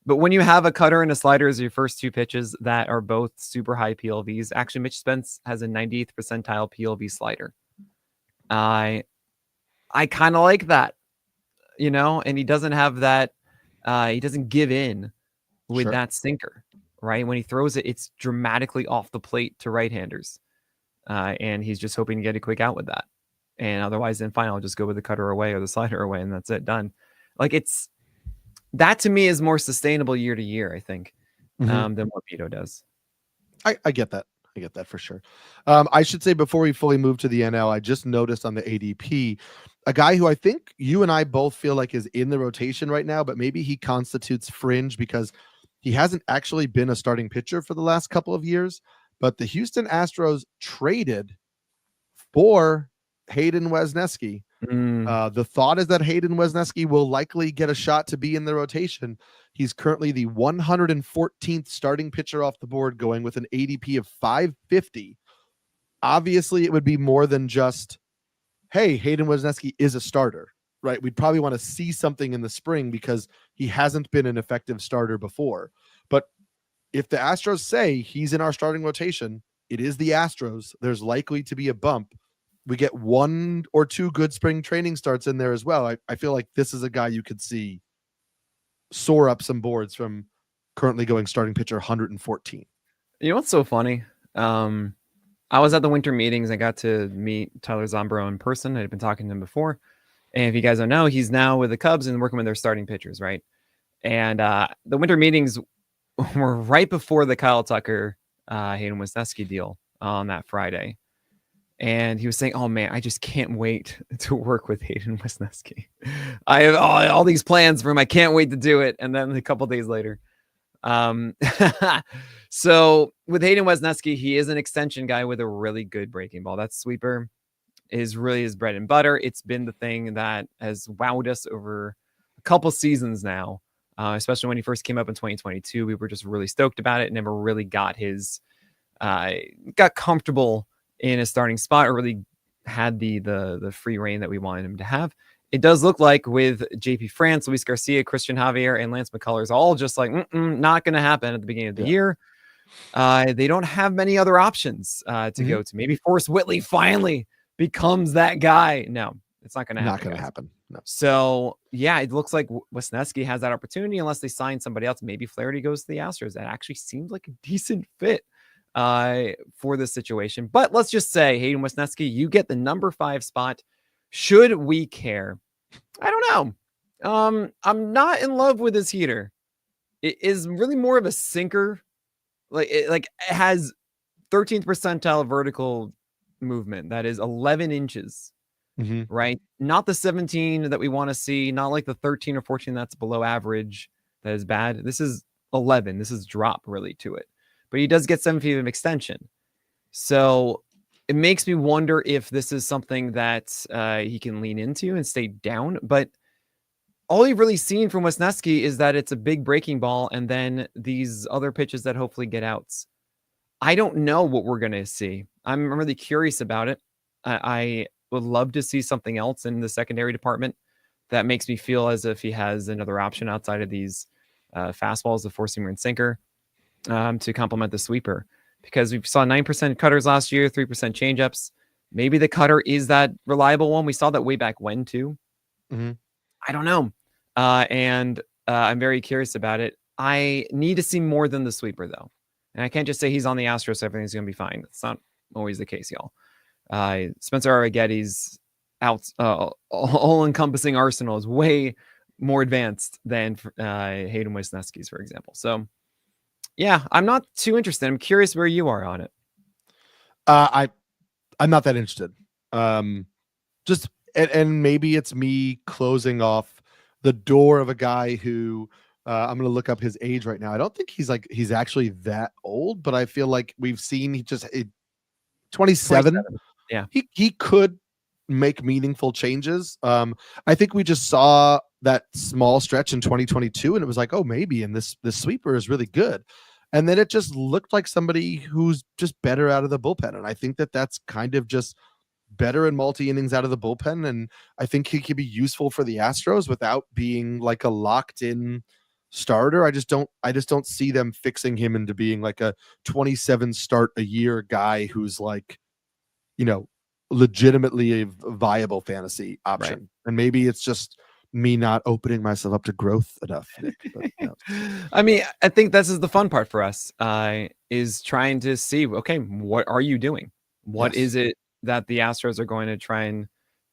But when you have a cutter and a slider as your first two pitches that are both super high PLVs, actually Mitch Spence has a 90th percentile PLV slider. I kind of like that, and he doesn't have that. He doesn't give in with that sinker, right? When he throws it, it's dramatically off the plate to right-handers. And he's just hoping to get a quick out with that. And otherwise, then fine, I'll just go with the cutter away or the slider away, and that's it, done. Like that to me is more sustainable year to year, I think, than what Beto does. I get that. I get that for sure. I should say before we fully move to the NL, I just noticed on the ADP a guy who I think you and I both feel like is in the rotation right now, but maybe he constitutes fringe because he hasn't actually been a starting pitcher for the last couple of years. But the Houston Astros traded for Hayden Wesneski The thought is that Hayden Wesneski will likely get a shot to be in the rotation. He's currently the 114th starting pitcher off the board, going with an ADP of 550. Obviously, it would be more than just, hey, Hayden Wesneski is a starter, right? We'd probably want to see something in the spring because he hasn't been an effective starter before. But if the Astros say he's in our starting rotation, it is the Astros. There's likely to be a bump. We get 1 or 2 good spring training starts in there as well. I feel like this is a guy you could see soar up some boards from currently going starting pitcher 114. You know what's so funny? I was at the winter meetings. I got to meet Tyler Zombro in person. I'd been talking to him before. And if you guys don't know, he's now with the Cubs and working with their starting pitchers, right? And the winter meetings were right before the Kyle Tucker, Hayden Wesneski deal on that Friday. And he was saying, oh man, I just can't wait to work with Hayden Wesneski. I have all these plans for him. I can't wait to do it. And then a couple days later. So with Hayden Wesneski, he is an extension guy with a really good breaking ball. That sweeper is really his bread and butter. It's been the thing that has wowed us over a couple seasons now, especially when he first came up in 2022. We were just really stoked about it. Never really got got comfortable in a starting spot or really had the free reign that we wanted him to have. It does look like with JP France, Luis Garcia, Christian Javier, and Lance McCullers all just like, not going to happen at the beginning of the year. They don't have many other options to go to. Maybe Forrest Whitley finally becomes that guy. No, it's not going to happen. Not going to happen. No. So, yeah, it looks like Wesneski has that opportunity unless they sign somebody else. Maybe Flaherty goes to the Astros. That actually seems like a decent fit for this situation. But let's just say, Hayden Wesneski, you get the number 5 spot. Should we care? I don't know. I'm not in love with his heater. It is really more of a sinker. It has 13th percentile vertical movement. That is 11 inches, right? Not the 17 that we want to see. Not like the 13 or 14 that's below average. That is bad. This is 11. This is drop really to it. But he does get 7 feet of extension. So it makes me wonder if this is something that he can lean into and stay down. But all you've really seen from Wesneski is that it's a big breaking ball and then these other pitches that hopefully get outs. I don't know what we're going to see. I'm really curious about it. I would love to see something else in the secondary department that makes me feel as if he has another option outside of these fastballs, the 4-seamer and sinker, to complement the sweeper. Because we saw 9% cutters last year, 3% changeups. Maybe the cutter is that reliable one. We saw that way back when too. I don't know. And I'm very curious about it. I need to see more than the sweeper though. And I can't just say he's on the Astros, so everything's going to be fine. That's not always the case, y'all. Spencer Arrigetti's all-encompassing arsenal is way more advanced than Hayden Wesneski's, for example. So, yeah, I'm not too interested. I'm curious where you are on it. I'm not that interested. Just and maybe it's me closing off the door of a guy who I'm going to look up his age right now. I don't think he's actually that old, but I feel like we've seen 27. Yeah, he could make meaningful changes. I think we just saw that small stretch in 2022 and it was like, oh, maybe, and this sweeper is really good. And then it just looked like somebody who's just better out of the bullpen. And I think that's kind of just better in multi-innings out of the bullpen. And I think he could be useful for the Astros without being like a locked in starter. I just don't see them fixing him into being like a 27 start a year guy who's like, legitimately a viable fantasy option. Right. And maybe it's just me not opening myself up to growth enough, Nick. But, I mean, I think this is the fun part for us, is trying to see, okay, what are you doing? What is it that the Astros are going to try and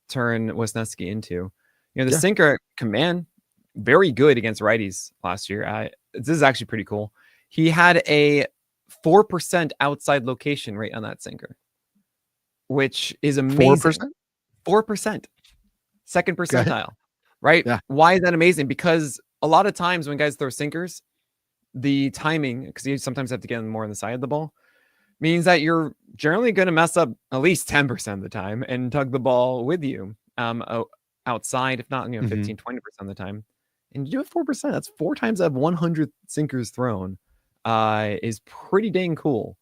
turn Wesneski into? The sinker command, very good against righties last year. This is actually pretty cool. He had a 4% outside location rate on that sinker, which is amazing. 4%. Second percentile. Right? Yeah. Why is that amazing? Because a lot of times when guys throw sinkers, the timing, because you sometimes have to get them more on the side of the ball, means that you're generally going to mess up at least 10% of the time and tug the ball with you. outside, if not, Mhm. 15, 20% of the time. And you do it 4%. That's 4 times out of 100 sinkers thrown. Is pretty dang cool.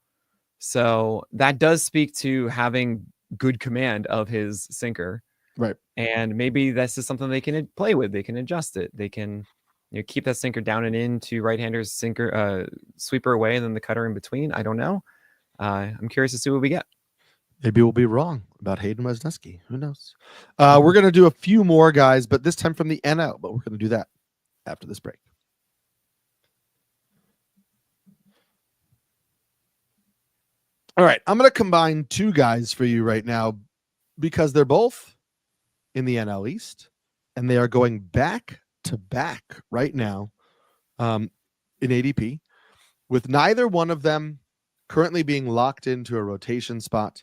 So that does speak to having good command of his sinker. Right. And maybe this is something they can play with. They can adjust it. They can keep that sinker down and into right-handers, sinker, sweeper away, and then the cutter in between. I don't know. I'm curious to see what we get. Maybe we'll be wrong about Hayden Wesneski. Who knows? We're going to do a few more guys, but this time from the NL. But we're going to do that after this break. All right. I'm going to combine two guys for you right now because they're both in the NL East, and they are going back to back right now in ADP, with neither one of them currently being locked into a rotation spot.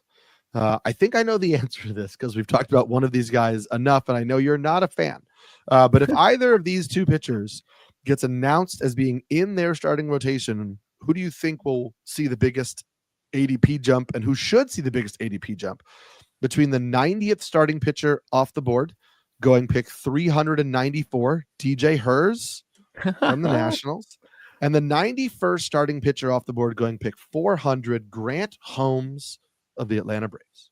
I think I know the answer to this because we've talked about one of these guys enough, and I know you're not a fan. But if either of these two pitchers gets announced as being in their starting rotation, who do you think will see the biggest ADP jump, and who should see the biggest ADP jump? Between the 90th starting pitcher off the board, going pick 394, DJ Hers from the Nationals, and the 91st starting pitcher off the board, going pick 400, Grant Holmes of the Atlanta Braves.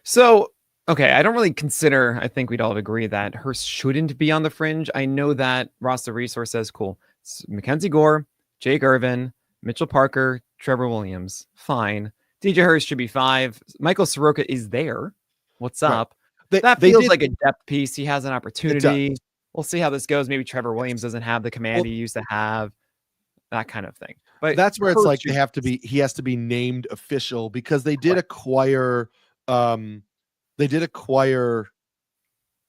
So, okay, I don't really consider, I think we'd all agree that Hurst shouldn't be on the fringe. I know that Roster Resource says, cool, it's Mackenzie Gore, Jake Irvin, Mitchell Parker, Trevor Williams. Fine. DJ Hurst should be 5. Michael Soroka is there. What's up? Right. That feels like a depth piece. He has an opportunity. We'll see how this goes. Maybe Trevor Williams doesn't have the command he used to have. That kind of thing. But that's where it's like he has to be named official, because they did acquire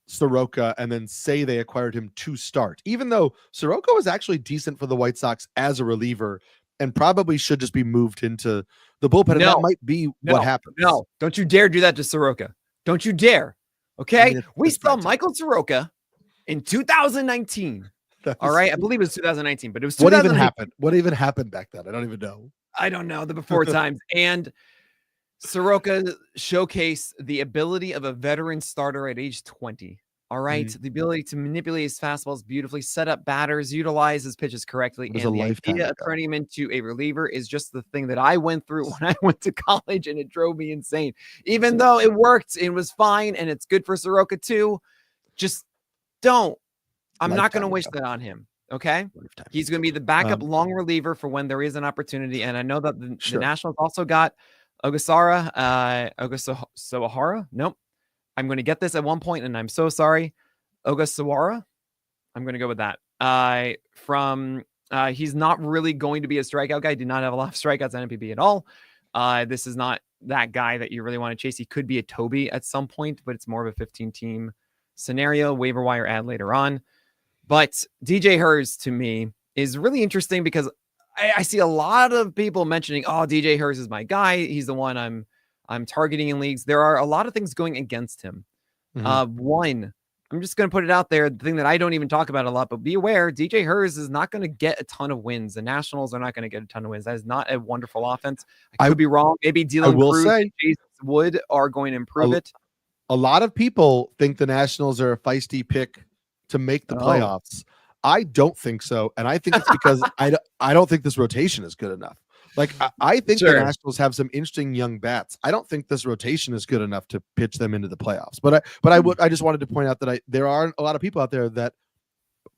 Soroka and then say they acquired him to start, even though Soroka was actually decent for the White Sox as a reliever and probably should just be moved into the bullpen. And that might be what happens. No, don't you dare do that to Soroka. Don't you dare. Okay. I mean, we saw Michael Soroka in 2019. All right. I believe it was 2019, but it was 2019. What even happened? What even happened back then? I don't even know. I don't know the before times. And Soroka showcased the ability of a veteran starter at age 20. All right. The ability to manipulate his fastballs beautifully, set up batters, utilize his pitches correctly. And the idea of turning him into a reliever is just the thing that I went through when I went to college, and it drove me insane. Even though it worked, it was fine, and it's good for Soroka too. Just don't. I'm not going to wish that on him. Okay. He's going to be the backup long reliever for when there is an opportunity. And I know that the Nationals also got Ogasawara. Nope. I'm going to get this at one point, and I'm so sorry. Ogasawara. I'm going to go with that. He's not really going to be a strikeout guy. Did not have a lot of strikeouts on NPB at all. This is not that guy that you really want to chase. He could be a Toby at some point, but it's more of a 15-team scenario, waiver wire ad later on. But DJ Hers, to me, is really interesting because I see a lot of people mentioning, oh, DJ Hers is my guy. He's the one I'm targeting in leagues. There are a lot of things going against him. One, I'm just going to put it out there, the thing that I don't even talk about a lot, but be aware, DJ Hers is not going to get a ton of wins. The Nationals are not going to get a ton of wins. That is not a wonderful offense. I could be wrong. Maybe Dylan Cruz and Jason Wood are going to improve it. A lot of people think the Nationals are a feisty pick to make the playoffs. I don't think so. And I think it's because I don't think this rotation is good enough. Like, I think the Nationals have some interesting young bats. I don't think this rotation is good enough to pitch them into the playoffs. But I just wanted to point out that there are a lot of people out there that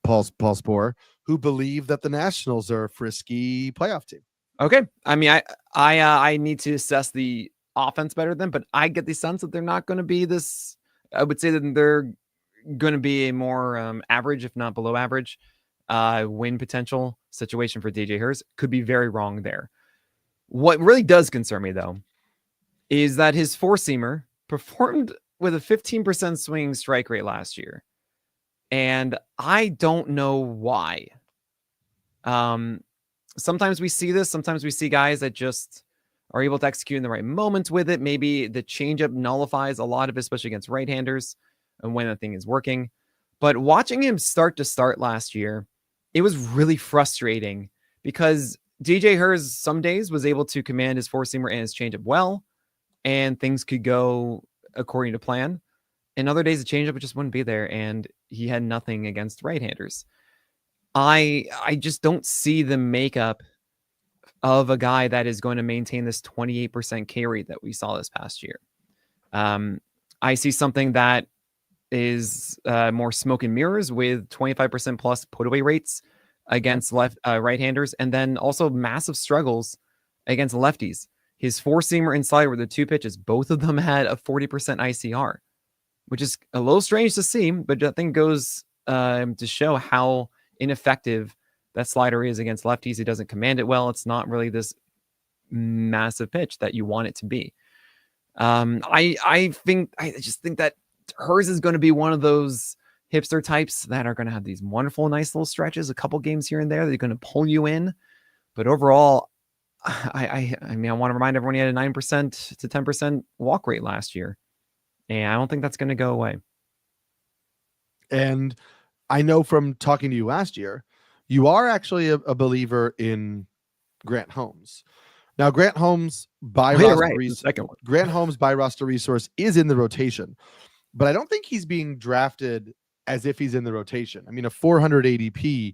Paul Sporer who believe that the Nationals are a frisky playoff team. Okay. I mean, I need to assess the offense better than, but I get the sense that they're not going to be this. I would say that they're going to be a more average, if not below average, win potential situation for DJ Hers. Could be very wrong there. What really does concern me, though, is that his four-seamer performed with a 15% swing strike rate last year. And I don't know why. Sometimes we see this. Sometimes we see guys that just are able to execute in the right moments with it. Maybe the changeup nullifies a lot of it, especially against right-handers and when the thing is working. But watching him start to start last year, it was really frustrating because DJ Hers some days was able to command his four-seamer and his changeup well, and things could go according to plan. and other days the changeup just wouldn't be there, and he had nothing against right-handers. I just don't see the makeup of a guy that is going to maintain this 28% K rate that we saw this past year. I see something that is more smoke and mirrors with 25% plus put away rates against right-handers, and then also massive struggles against lefties. His four-seamer and slider were the two pitches. Both of them had a 40% ICR, which is a little strange to see, but I think goes to show how ineffective that slider is against lefties. He doesn't command it well. It's not really this massive pitch that you want it to be. I just think that hers is going to be one of those hipster types that are going to have these wonderful, nice little stretches, a couple games here and there. They're going to pull you in. But overall, I mean, I want to remind everyone he had a 9% to 10% walk rate last year. And I don't think that's going to go away. And I know from talking to you last year, you are actually a believer in Grant Holmes. Now, Grant Holmes by Grant Holmes by roster resource is in the rotation, but I don't think he's being drafted as if he's in the rotation. I mean, a 400 ADP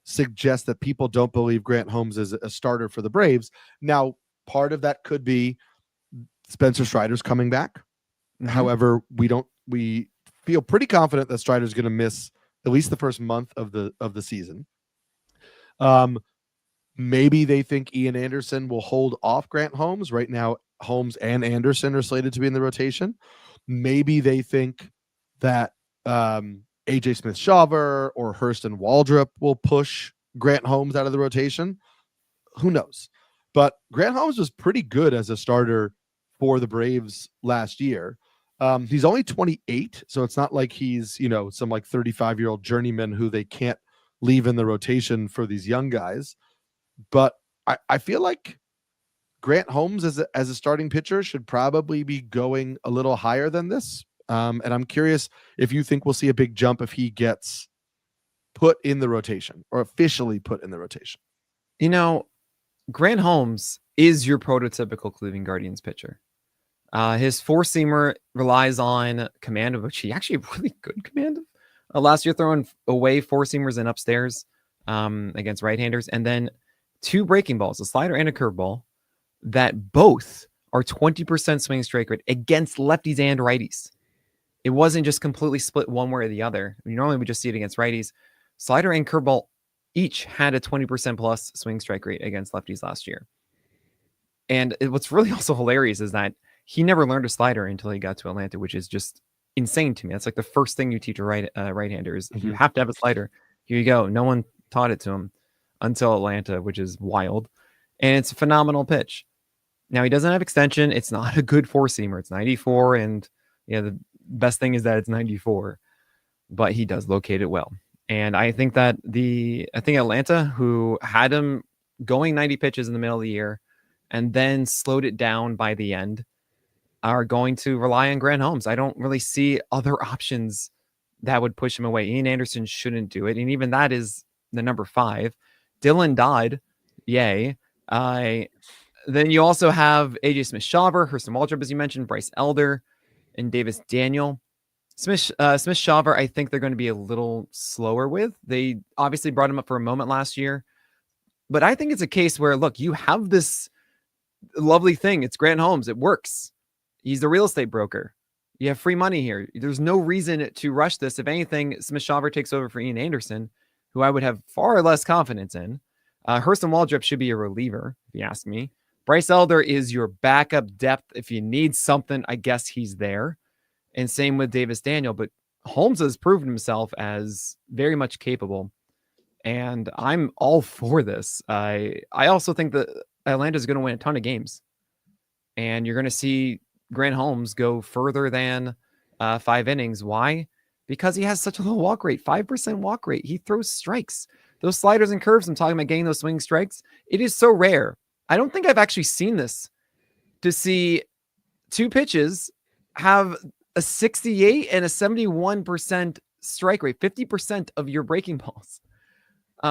suggests that people don't believe Grant Holmes is a starter for the Braves. Now, part of that could be Spencer Strider's coming back. Mm-hmm. However, we feel pretty confident that Strider's going to miss at least the first month of the season. Maybe they think Ian Anderson will hold off Grant Holmes. Right now, Holmes and Anderson are slated to be in the rotation. Maybe they think that AJ Smith-Shawver or Hurston Waldrop will push Grant Holmes out of the rotation. Who knows? But Grant Holmes was pretty good as a starter for the Braves last year. He's only 28, so it's not like he's, some like 35-year-old journeyman who they can't leave in the rotation for these young guys. But I feel like Grant Holmes as a starting pitcher should probably be going a little higher than this. And I'm curious if you think we'll see a big jump if he gets put in the rotation or officially put in the rotation. Grant Holmes is your prototypical Cleveland Guardians pitcher. His four-seamer relies on command, of which he actually really good command of. Last year, throwing away four-seamers and upstairs against right-handers, and then two breaking balls, a slider and a curveball, that both are 20% swing strike rate against lefties and righties. It wasn't just completely split one way or the other. I mean, normally we just see it against righties. Slider and curveball each had a 20% plus swing strike rate against lefties last year. And what's really also hilarious is that he never learned a slider until he got to Atlanta, which is just insane to me. That's like the first thing you teach a right-hander is you have to have a slider. Here you go. No one taught it to him until Atlanta, which is wild. And it's a phenomenal pitch. Now, he doesn't have extension. It's not a good four-seamer. It's 94, and the best thing is that it's 94. But he does locate it well. And I think that Atlanta, who had him going 90 pitches in the middle of the year and then slowed it down by the end, are going to rely on Grant Holmes. I don't really see other options that would push him away. Ian Anderson shouldn't do it. And even that is the number 5. Dylan Dodd, yay. Then you also have AJ Smith-Shawver, Hurston Waldrop, as you mentioned, Bryce Elder, and Davis Daniel. Smith-Shawver, I think they're going to be a little slower with. They obviously brought him up for a moment last year. But I think it's a case where, look, you have this lovely thing. It's Grant Holmes. It works. He's the real estate broker. You have free money here. There's no reason to rush this. If anything, Smith-Shawver takes over for Ian Anderson, who I would have far less confidence in. Hurston Waldrop should be a reliever, if you ask me. Bryce Elder is your backup depth. If you need something, I guess he's there. And same with Davis Daniel. But Holmes has proven himself as very much capable. And I'm all for this. I also think that Atlanta is going to win a ton of games. And you're going to see Grant Holmes go further than 5 innings. Why? Because he has such a low walk rate, 5% walk rate. He throws strikes. Those sliders and curves, I'm talking about getting those swing strikes. It is so rare. I don't think I've actually seen this, to see two pitches have a 68 and a 71% strike rate, 50% of your breaking balls.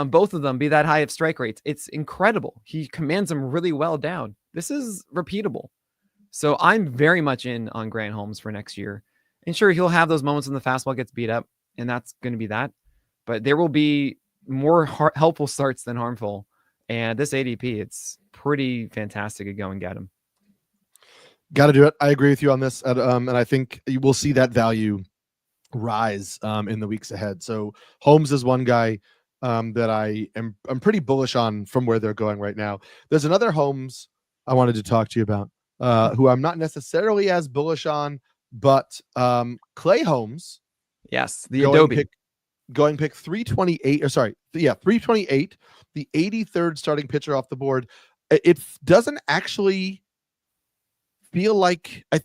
Both of them be that high of strike rates. It's incredible. He commands them really well down. This is repeatable. So I'm very much in on Grant Holmes for next year. And sure, he'll have those moments when the fastball gets beat up, and that's going to be that. But there will be more helpful starts than harmful. And this ADP, it's pretty fantastic to go and get him. Got to do it. I agree with you on this. And I think you will see that value rise in the weeks ahead. So Holmes is one guy that I'm pretty bullish on from where they're going right now. There's another Holmes I wanted to talk to you about, who I'm not necessarily as bullish on, but Clay Holmes. Yes, the Adobe. Going pick 328, or sorry, 328, the 83rd starting pitcher off the board. It doesn't actually feel like I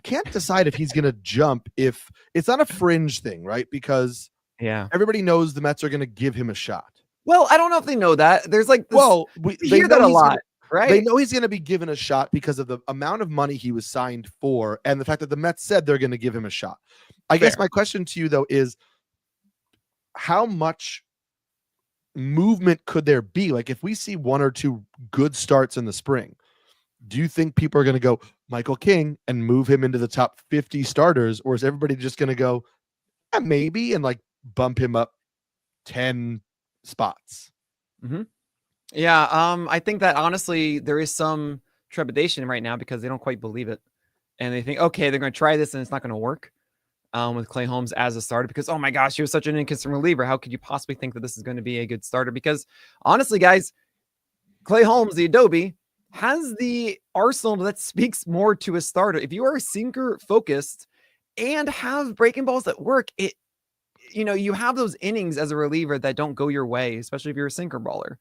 can't decide if he's going to jump, if it's not a fringe thing, right? Because everybody knows the Mets are going to give him a shot. Well, I don't know if they know that. There's like this, they hear that a lot, right? They know he's going to be given a shot because of the amount of money he was signed for and the fact that the Mets said they're going to give him a shot. I guess my question to you, though, is how much movement could there be? Like, if we see one or two good starts in the spring, do you think people are going to go Michael King and move him into the top 50 starters, or is everybody just going to go maybe and like bump him up 10 spots? Mm-hmm. Yeah, I think that honestly there is some trepidation right now because they don't quite believe it, and they think, okay, they're going to try this and it's not going to work with Clay Holmes as a starter because, oh my gosh, he was such an inconsistent reliever. How could you possibly think that this is going to be a good starter? Because honestly, guys, Clay Holmes, the Adobe, has the arsenal that speaks more to a starter. If you are sinker focused and have breaking balls that work, you have those innings as a reliever that don't go your way, especially if you're a sinker baller.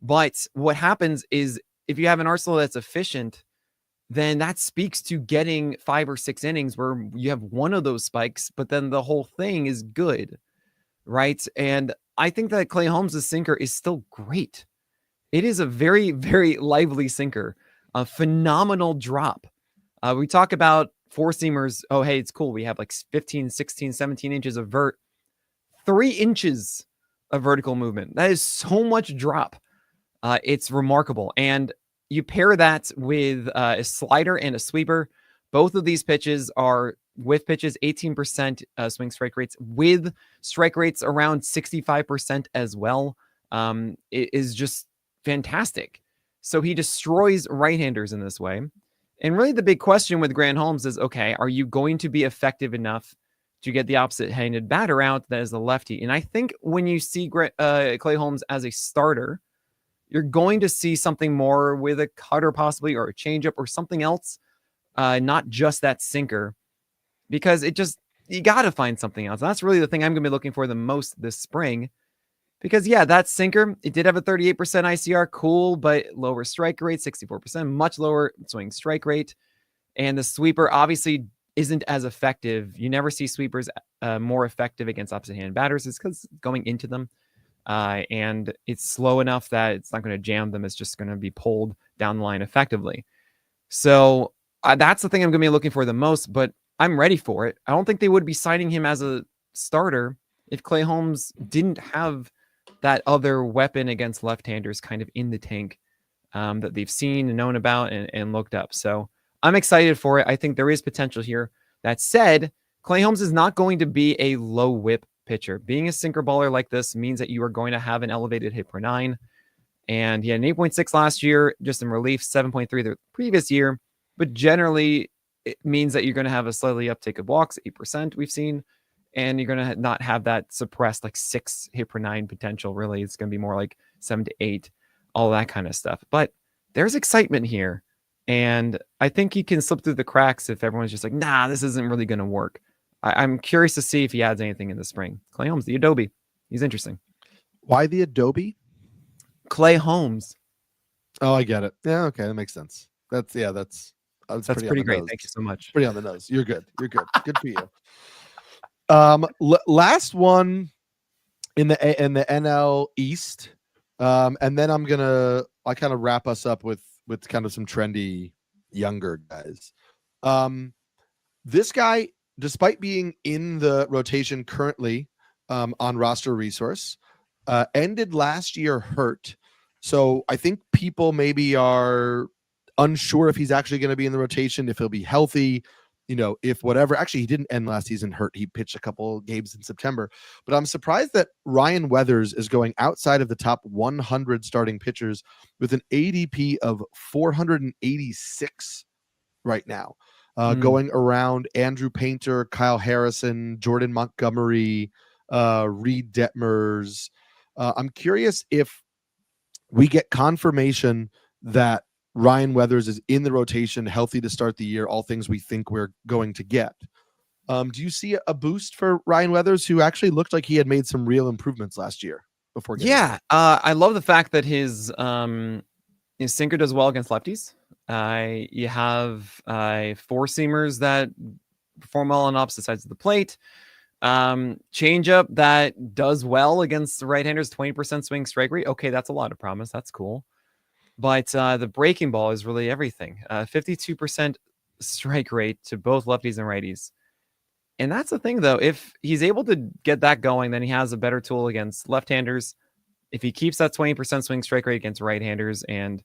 But what happens is if you have an arsenal that's efficient, then that speaks to getting 5 or 6 innings where you have one of those spikes, but then the whole thing is good, right? And I think that Clay Holmes' sinker is still great. It is a very, very lively sinker, a phenomenal drop. We talk about four-seamers. Oh, hey, it's cool. We have like 15, 16, 17 inches of 3 inches of vertical movement. That is so much drop. It's remarkable. And you pair that with a slider and a sweeper. Both of these pitches are whiff pitches, 18% swing strike rates, with strike rates around 65% as well. It is just fantastic. So he destroys right-handers in this way. And really the big question with Grant Holmes is, okay, are you going to be effective enough to get the opposite-handed batter out that is the lefty? And I think when you see Clay Holmes as a starter, you're going to see something more with a cutter possibly, or a changeup or something else, not just that sinker, because you got to find something else. And that's really the thing I'm going to be looking for the most this spring, because that sinker, it did have a 38% ICR, cool, but lower strike rate, 64%, much lower swing strike rate. And the sweeper obviously isn't as effective. You never see sweepers more effective against opposite-handed batters. It's because going into them. And it's slow enough that it's not going to jam them. It's just going to be pulled down the line effectively. So that's the thing I'm going to be looking for the most, but I'm ready for it. I don't think they would be signing him as a starter if Clay Holmes didn't have that other weapon against left-handers kind of in the tank that they've seen and known about and looked up. So I'm excited for it. I think there is potential here. That said, Clay Holmes is not going to be a low whip pitcher. Being a sinker baller like this means that you are going to have an elevated hit per 9. And he had an 8.6 last year, just in relief, 7.3 the previous year. But generally, it means that you're going to have a slightly uptick of walks, 8% we've seen. And you're going to not have that suppressed like 6 hit per 9 potential. Really, it's going to be more like 7 to 8, all that kind of stuff. But there's excitement here. And I think he can slip through the cracks if everyone's just like, nah, this isn't really going to work. I'm curious to see if he adds anything in the spring. Clay Holmes, the Adobe. He's interesting. Why the Adobe? Clay Holmes. Oh, I get it. Yeah, okay, that makes sense. That's pretty great. Nose. Thank you so much. Pretty on the nose. You're good. You're good. Good for you. Last one in the NL East, and then I kind of wrap us up with kind of some trendy younger guys. This guy, despite being in the rotation currently on roster resource, ended last year hurt. So I think people maybe are unsure if he's actually going to be in the rotation, if he'll be healthy. if whatever, actually he didn't end last season hurt. He pitched a couple games in September, but I'm surprised that Ryan Weathers is going outside of the top 100 starting pitchers with an ADP of 486 right now, going around Andrew Painter, Kyle Harrison, Jordan Montgomery, Reed Detmers. I'm curious if we get confirmation that Ryan Weathers is in the rotation, healthy to start the year, all things we think we're going to get. Do you see a boost for Ryan Weathers, who actually looked like he had made some real improvements last year before getting hurt? I love the fact that his sinker does well against lefties. You have four seamers that perform well on opposite sides of the plate. Changeup that does well against the right-handers, 20% swing strike rate. Okay, that's a lot of promise. That's cool. But the breaking ball is really everything. 52% strike rate to both lefties and righties. And that's the thing, though. If he's able to get that going, then he has a better tool against left-handers. If he keeps that 20% swing strike rate against right-handers and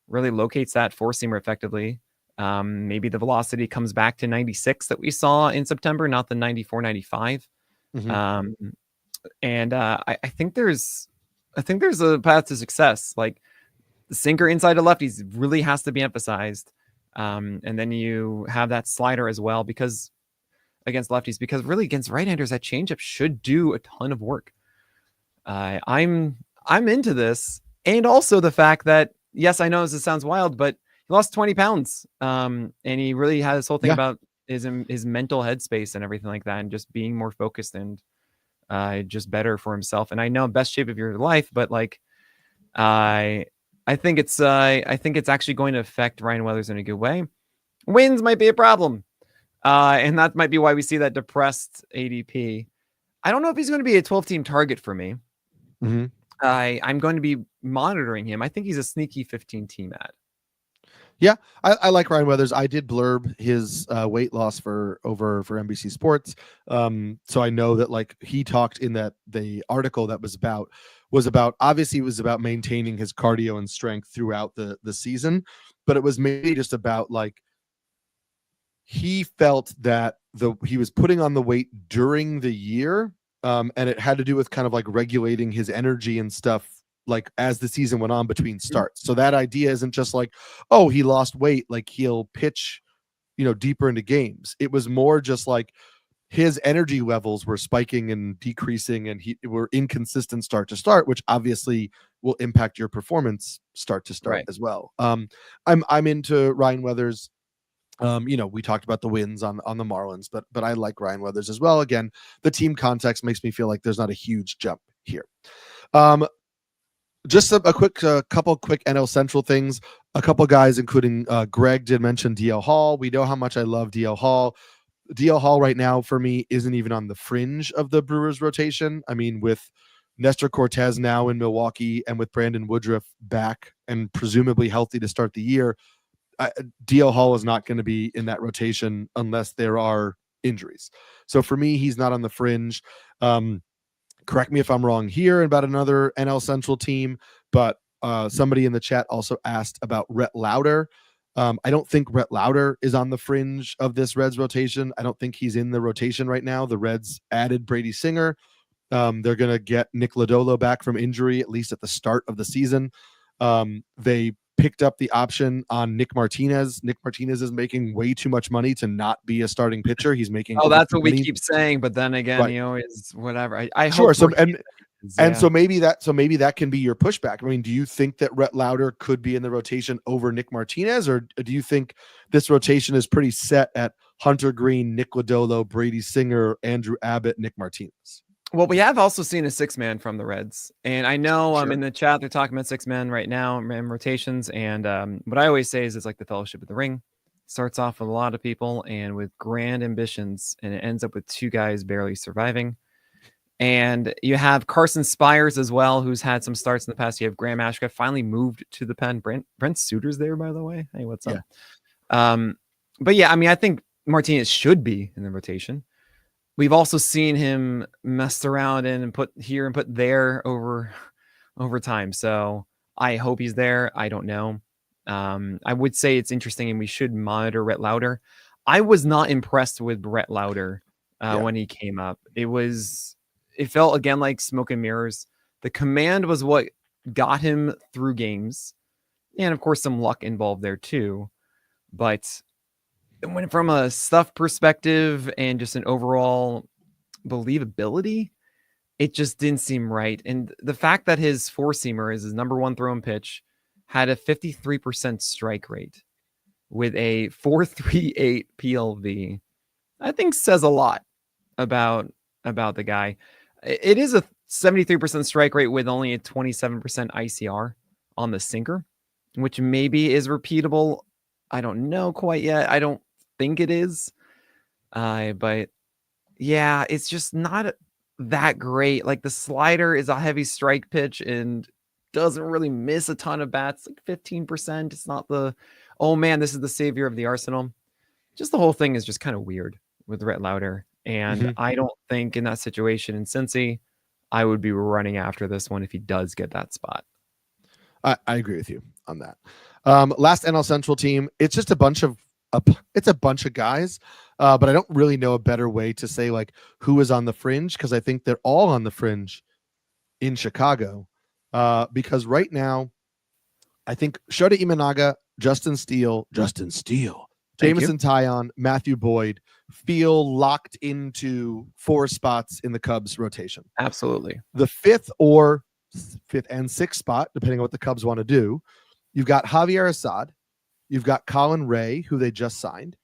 really locates that four-seamer effectively, maybe the velocity comes back to 96 that we saw in September, not the 94, 95. Mm-hmm. I think there's a path to success. Like, the sinker inside of lefties really has to be emphasized. And then you have that slider as well, because against lefties, because really against right-handers, that changeup should do a ton of work. I'm into this. And also the fact that, yes, I know this sounds wild, but he lost 20 pounds. And he really had this whole thing about his mental headspace and everything like that, and just being more focused and just better for himself. And I know best shape of your life, but like, I think it's actually going to affect Ryan Weathers in a good way. Wins might be a problem. And that might be why we see that depressed ADP. I don't know if he's going to be a 12-team target for me. Mm-hmm. I'm going to be monitoring him. I think he's a sneaky 15-team ad. Yeah, I like Ryan Weathers. I did blurb his weight loss for NBC Sports. So I know that, like, he talked in the article that was about obviously it was about maintaining his cardio and strength throughout the season, but it was mainly just about, like, he felt that he was putting on the weight during the year, and it had to do with kind of like regulating his energy and stuff, like, as the season went on between starts. So that idea isn't just like, oh, he lost weight, like he'll pitch, deeper into games. It was more just like his energy levels were spiking and decreasing, and were inconsistent start to start, which obviously will impact your performance start to start as well. I'm into Ryan Weathers. We talked about the wins on the Marlins, but I like Ryan Weathers as well. Again, the team context makes me feel like there's not a huge jump here. Just a quick couple quick NL Central things. A couple guys, including Greg, did mention DL Hall. We know how much I love DL Hall. DL Hall right now for me isn't even on the fringe of the Brewers rotation. I mean, with Nestor Cortez now in Milwaukee and with Brandon Woodruff back and presumably healthy to start the year, DL Hall is not going to be in that rotation unless there are injuries. So for me, he's not on the fringe. Correct me if I'm wrong here about another NL Central team, but somebody in the chat also asked about Rhett Lauder. I don't think Rhett Lauder is on the fringe of this Reds rotation. I don't think he's in the rotation right now. The Reds added Brady Singer. They're going to get Nick Lodolo back from injury, at least at the start of the season. They picked up the option on Nick Martinez. Nick Martinez is making way too much money to not be a starting pitcher. He's making that's what we keep saying, but then again, he always whatever. I sure. Hope so maybe that can be your pushback. I mean, do you think that Rhett Lauder could be in the rotation over Nick Martinez, or do you think this rotation is pretty set at Hunter Green, Nick Lodolo, Brady Singer, Andrew Abbott, Nick Martinez? Well, we have also seen a 6-man from the Reds, and I know in the chat they're talking about 6-man right now in rotations. And what I always say is it's like the Fellowship of the Ring. Starts off with a lot of people and with grand ambitions, and it ends up with 2 guys barely surviving. And you have Carson Spires as well, who's had some starts in the past. You have Graham Ashcraft finally moved to the pen. Brent Suter's there, by the way. Hey, what's up? But yeah, I mean, I think Martinez should be in the rotation. We've also seen him messed around and put here and put there over time. So I hope he's there. I don't know. I would say it's interesting, and we should monitor Rhett Lauder. I was not impressed with Brett Lauder Yeah. when he came up. It felt again like smoke and mirrors. The command was what got him through games, and of course some luck involved there too. But when from a stuff perspective and just an overall believability, it just didn't seem right. And the fact that his four-seamer is his number one thrown pitch had a 53% strike rate with a 4.38 PLV, I think says a lot about the guy. It is a 73% strike rate with only a 27% ICR on the sinker, which maybe is repeatable. I don't know quite yet. I don't think it is. But yeah, it's just not that great. Like the slider is a heavy strike pitch and doesn't really miss a ton of bats, like 15%. It's not the, oh man, this is the savior of the arsenal. Just the whole thing is just kind of weird with Brett Lauder. And I don't think in that situation in Cincy, I would be running after this one if he does get that spot. I agree with you on that. Last NL Central team, it's just a bunch of guys, but I don't really know a better way to say like who is on the fringe, because I think they're all on the fringe in Chicago. Because right now, I think Shota Imanaga, Justin Steele, Jameson Taillon, Matthew Boyd feel locked into 4 spots in the Cubs rotation. Absolutely. The fifth and sixth spot, depending on what the Cubs want to do, you've got Javier Assad, you've got Colin Ray, who they just signed.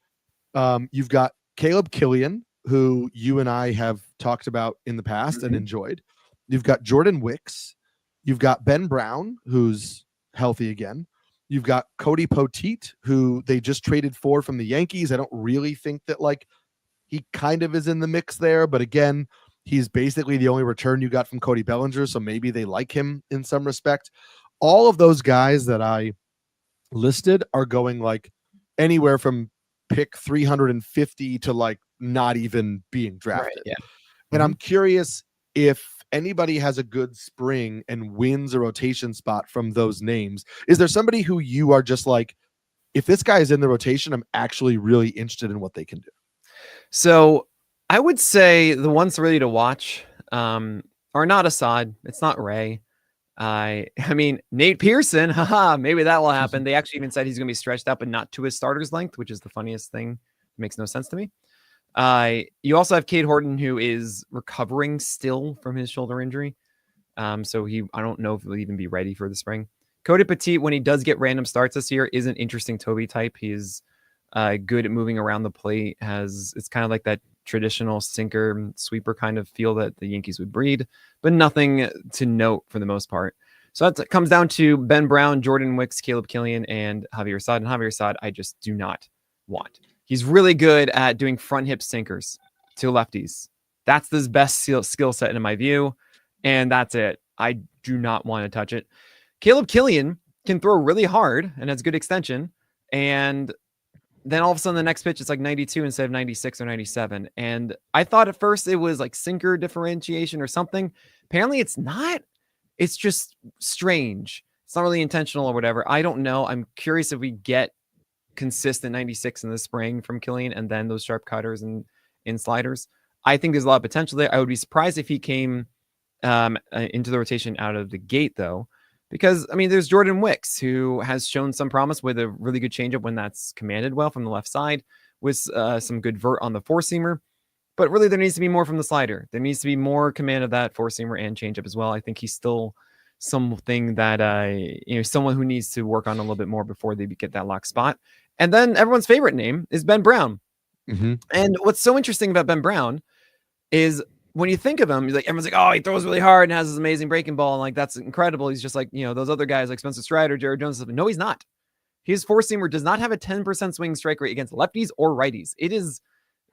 You've got Caleb Killian, who you and I have talked about in the past and enjoyed. You've got Jordan Wicks. You've got Ben Brown, who's healthy again. You've got Cody Poteet, who they just traded for from the Yankees. I don't really think that like he kind of is in the mix there, but again, he's basically the only return you got from Cody Bellinger, so maybe they like him in some respect. All of those guys that I listed are going like anywhere from pick 350 to like not even being drafted. Right, yeah. And I'm curious if anybody has a good spring and wins a rotation spot from those names. Is there somebody who you are just like, if this guy is in the rotation, I'm actually really interested in what they can do? So I would say the ones really to watch are not Assad. It's not Ray. I mean, Nate Pearson, maybe that will happen. They actually even said he's going to be stretched out, but not to his starter's length, which is the funniest thing. It makes no sense to me. You also have Cade Horton, who is recovering still from his shoulder injury. So I don't know if he'll even be ready for the spring. Cody Poteet, when he does get random starts this year, is an interesting Toby type. He's good at moving around the plate. It's kind of like that traditional sinker sweeper kind of feel that the Yankees would breed, but nothing to note for the most part. So that comes down to Ben Brown, Jordan Wicks, Caleb Killian, and Javier Assad. And Javier Assad, I just do not want. He's really good at doing front hip sinkers to lefties. That's his best skill set in my view, and that's it. I do not want to touch it. Caleb Killian can throw really hard and has good extension, and then all of a sudden the next pitch is like 92 instead of 96 or 97. And I thought at first it was like sinker differentiation or something. Apparently it's not. It's just strange. It's not really intentional or whatever. I don't know. I'm curious if we get consistent 96 in the spring from Killian and then those sharp cutters and in sliders. I think there's a lot of potential there. I would be surprised if he came into the rotation out of the gate, though. Because, I mean, there's Jordan Wicks, who has shown some promise with a really good changeup when that's commanded well from the left side, with some good vert on the four-seamer. But really, there needs to be more from the slider. There needs to be more command of that four-seamer and changeup as well. I think he's still something that, someone who needs to work on a little bit more before they get that lock spot. And then everyone's favorite name is Ben Brown. And what's so interesting about Ben Brown is when you think of him, everyone's like, oh, he throws really hard and has this amazing breaking ball. And like, that's incredible. He's just like, those other guys like Spencer Strider, Jared Jones. No, he's not. His four-seamer does not have a 10% swing strike rate against lefties or righties. It is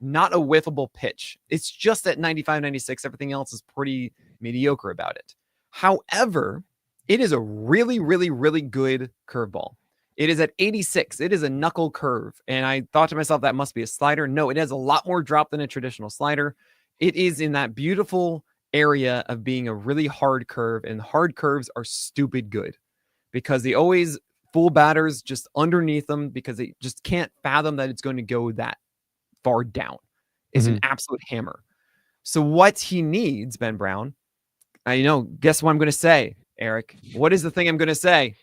not a whiffable pitch. It's just at 95, 96. Everything else is pretty mediocre about it. However, it is a really, really, really good curveball. It is at 86. It is a knuckle curve. And I thought to myself, that must be a slider. No, it has a lot more drop than a traditional slider. It is in that beautiful area of being a really hard curve, and hard curves are stupid good because they always fool batters just underneath them because they just can't fathom that it's going to go that far down. It's an absolute hammer. So what he needs, Ben Brown, guess what I'm going to say, Eric? What is the thing I'm going to say?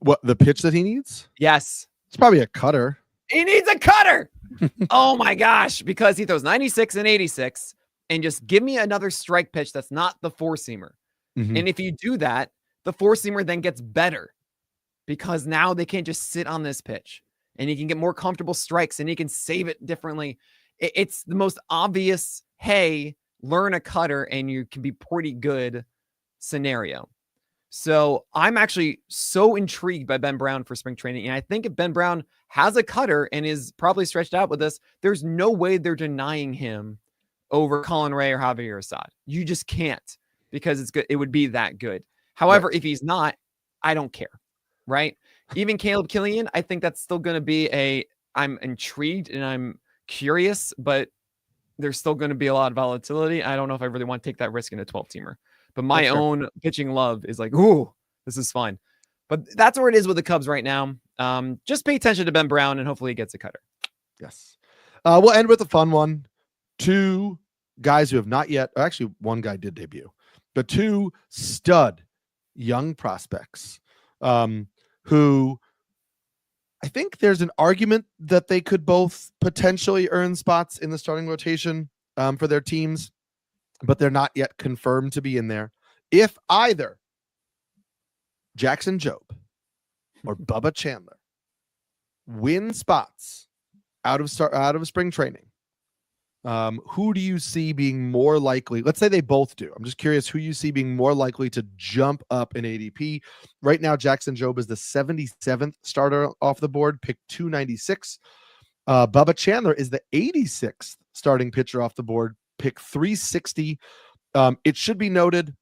What, the pitch that he needs? Yes. It's probably a cutter. He needs a cutter. Oh my gosh, because he throws 96 and 86, and just give me another strike pitch that's not the four-seamer. And if you do that, the four-seamer then gets better because now they can't just sit on this pitch, and he can get more comfortable strikes, and he can save it differently. It's the most obvious, hey, learn a cutter and you can be pretty good scenario. So I'm actually so intrigued by Ben Brown for spring training. And I think if Ben Brown has a cutter and is probably stretched out with this, there's no way they're denying him over Colin Ray or Javier Assad. You just can't, because it's good. It would be that good. However, if he's not, I don't care. Right. Even Caleb Killian, I think that's still going to be I'm intrigued and I'm curious, but there's still going to be a lot of volatility. I don't know if I really want to take that risk in a 12-teamer. But my own pitching love is like, ooh, this is fun. But that's where it is with the Cubs right now. Just pay attention to Ben Brown, and hopefully he gets a cutter. Yes. We'll end with a fun one. Two guys who have not yet, actually one guy did debut, but two stud young prospects who I think there's an argument that they could both potentially earn spots in the starting rotation for their teams, but they're not yet confirmed to be in there. If either Jackson Jobe or Bubba Chandler win spots out of spring training, who do you see being more likely? Let's say they both do. I'm just curious who you see being more likely to jump up in ADP. Right now, Jackson Jobe is the 77th starter off the board, pick 296. Bubba Chandler is the 86th starting pitcher off the board, pick 360. It should be noted,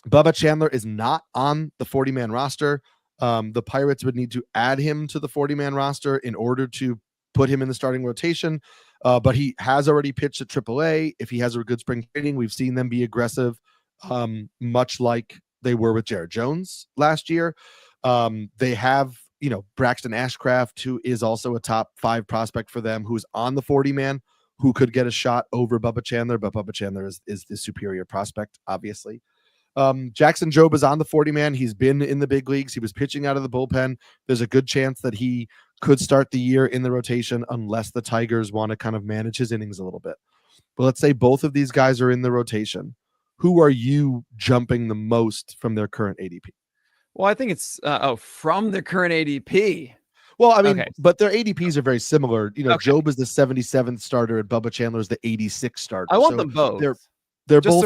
Bubba Chandler is not on the 40-man roster. The Pirates would need to add him to the 40-man roster in order to put him in the starting rotation. But he has already pitched at AAA. If he has a good spring training, we've seen them be aggressive, much like they were with Jared Jones last year. They have, Braxton Ashcraft, who is also a top 5 prospect for them, who's on the 40-man, who could get a shot over Bubba Chandler, but Bubba Chandler is the superior prospect, obviously. Jackson Jobe is on the 40-man. He's been in the big leagues. He was pitching out of the bullpen. There's a good chance that he could start the year in the rotation unless the Tigers want to kind of manage his innings a little bit. But let's say both of these guys are in the rotation. Who are you jumping the most from their current ADP? Well, I think it's from the current ADP. Well, I mean, but their ADPs are very similar. Jobe is the 77th starter and Bubba Chandler is the 86th starter. I want them both. They're both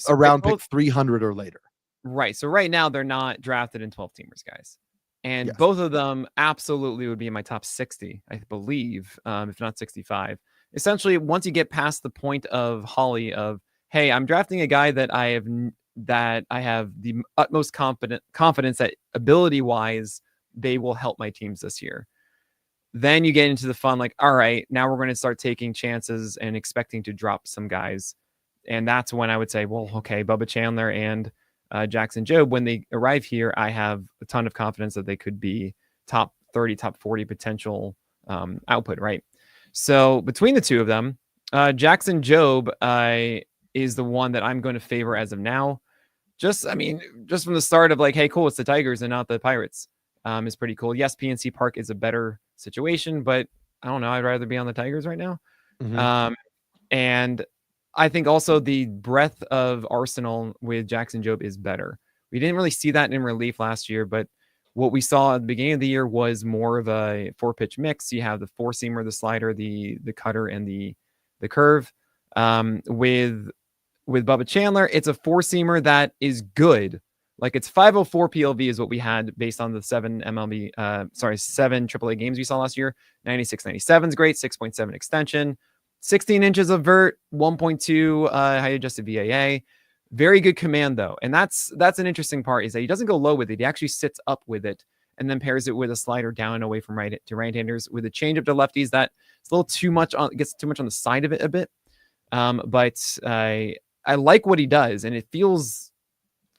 around pick 300 or later. Right. So right now they're not drafted in 12-teamers, guys. And both of them absolutely would be in my top 60, I believe, if not 65. Essentially, once you get past the point of Holly of, hey, I'm drafting a guy that I have the utmost confidence that ability-wise they will help my teams this year. Then you get into the fun, like, all right, now we're going to start taking chances and expecting to drop some guys. And that's when I would say, well, okay, Bubba Chandler and Jackson Jobe, when they arrive here, I have a ton of confidence that they could be top 30, top 40 potential output, right? So between the two of them, Jackson Jobe is the one that I'm going to favor as of now. Just from the start of like, hey, cool, it's the Tigers and not the Pirates. Is pretty cool. Yes, PNC Park is a better situation, but I don't know. I'd rather be on the Tigers right now. And I think also the breadth of arsenal with Jackson Jobe is better. We didn't really see that in relief last year, but what we saw at the beginning of the year was more of a 4-pitch mix. You have the 4-seamer, the slider, the cutter, and the curve. With Bubba Chandler, it's a 4-seamer that is good. Like it's 504 PLV is what we had based on the 7 AAA games we saw last year. 96, 97 is great. 6.7 extension, 16 inches of vert, 1.2 high adjusted VAA. Very good command though. And that's an interesting part is that he doesn't go low with it. He actually sits up with it and then pairs it with a slider down and away from right-handers with a changeup to lefties. That it's a little too much gets too much on the side of it a bit. But I like what he does, and it feels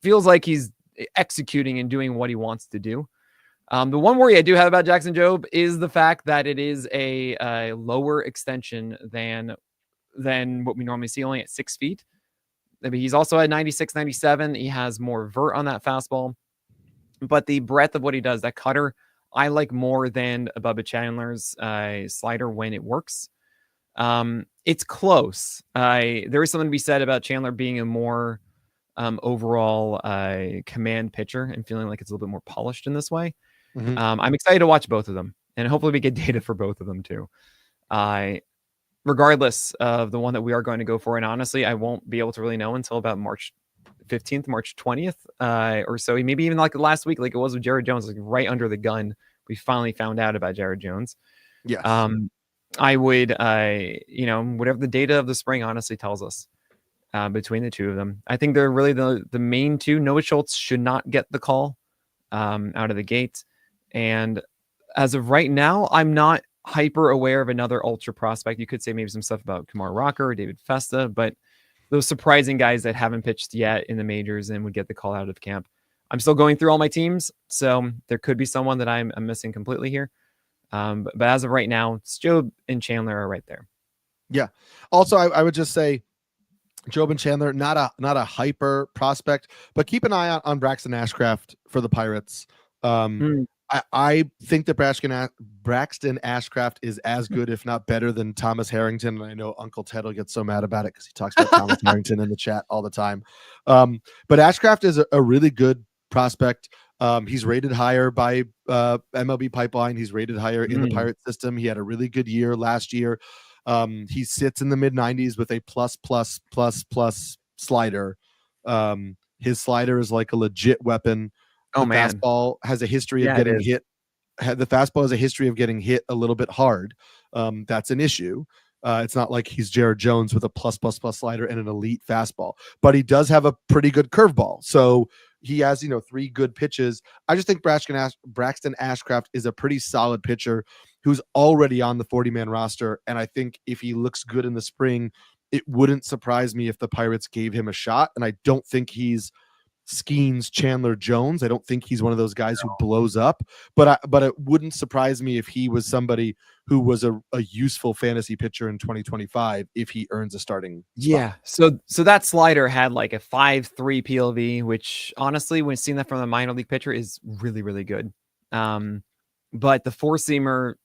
like he's executing and doing what he wants to do. The one worry I do have about Jackson Jobe is the fact that it is a lower extension than what we normally see, only at 6 feet. I mean, he's also at 96, 97. He has more vert on that fastball. But the breadth of what he does, that cutter, I like more than Bubba Chandler's slider when it works. It's close. There is something to be said about Chandler being a more overall command pitcher and feeling like it's a little bit more polished in this way. Mhm. I'm excited to watch both of them, and hopefully we get data for both of them too. Regardless of the one that we are going to go for, and honestly, I won't be able to really know until about March 15th, March 20th, or so. Maybe even like last week, like it was with Jared Jones, like right under the gun, we finally found out about Jared Jones. Yes. I would, whatever the data of the spring honestly tells us between the two of them, I think they're really the main two. Noah Schultz should not get the call out of the gate. And as of right now, I'm not hyper aware of another ultra prospect. You could say maybe some stuff about Kumar Rocker or David Festa, but those surprising guys that haven't pitched yet in the majors and would get the call out of camp. I'm still going through all my teams, so there could be someone that I'm missing completely here. But as of right now, Jobe and Chandler are right there. Yeah. Also, I would just say Jobe and Chandler, not a hyper prospect, but keep an eye on Braxton Ashcraft for the Pirates. I think that Braxton Ashcraft is as good, if not better, than Thomas Harrington. And I know Uncle Ted will get so mad about it because he talks about Thomas Harrington in the chat all the time. But Ashcraft is a really good prospect. He's rated higher by MLB Pipeline. He's rated higher in the Pirate system. He had a really good year last year. He sits in the mid 90s with a plus slider. His slider is like a legit weapon. The fastball has a history of getting hit. The fastball has a history of getting hit a little bit hard. That's an issue. It's not like he's Jared Jones with a plus slider and an elite fastball, but he does have a pretty good curveball. So he has, 3 good pitches. I just think Braxton Ashcraft is a pretty solid pitcher who's already on the 40-man roster. And I think if he looks good in the spring, it wouldn't surprise me if the Pirates gave him a shot. And I don't think he's Skeens Chandler Jones. I don't think he's one of those guys who blows up, but it wouldn't surprise me if he was somebody who was a useful fantasy pitcher in 2025 if he earns a starting spot. Yeah. So that slider had like a 5.3 PLV, which honestly, when seeing that from a minor league pitcher is really, really good. But the 4-seamer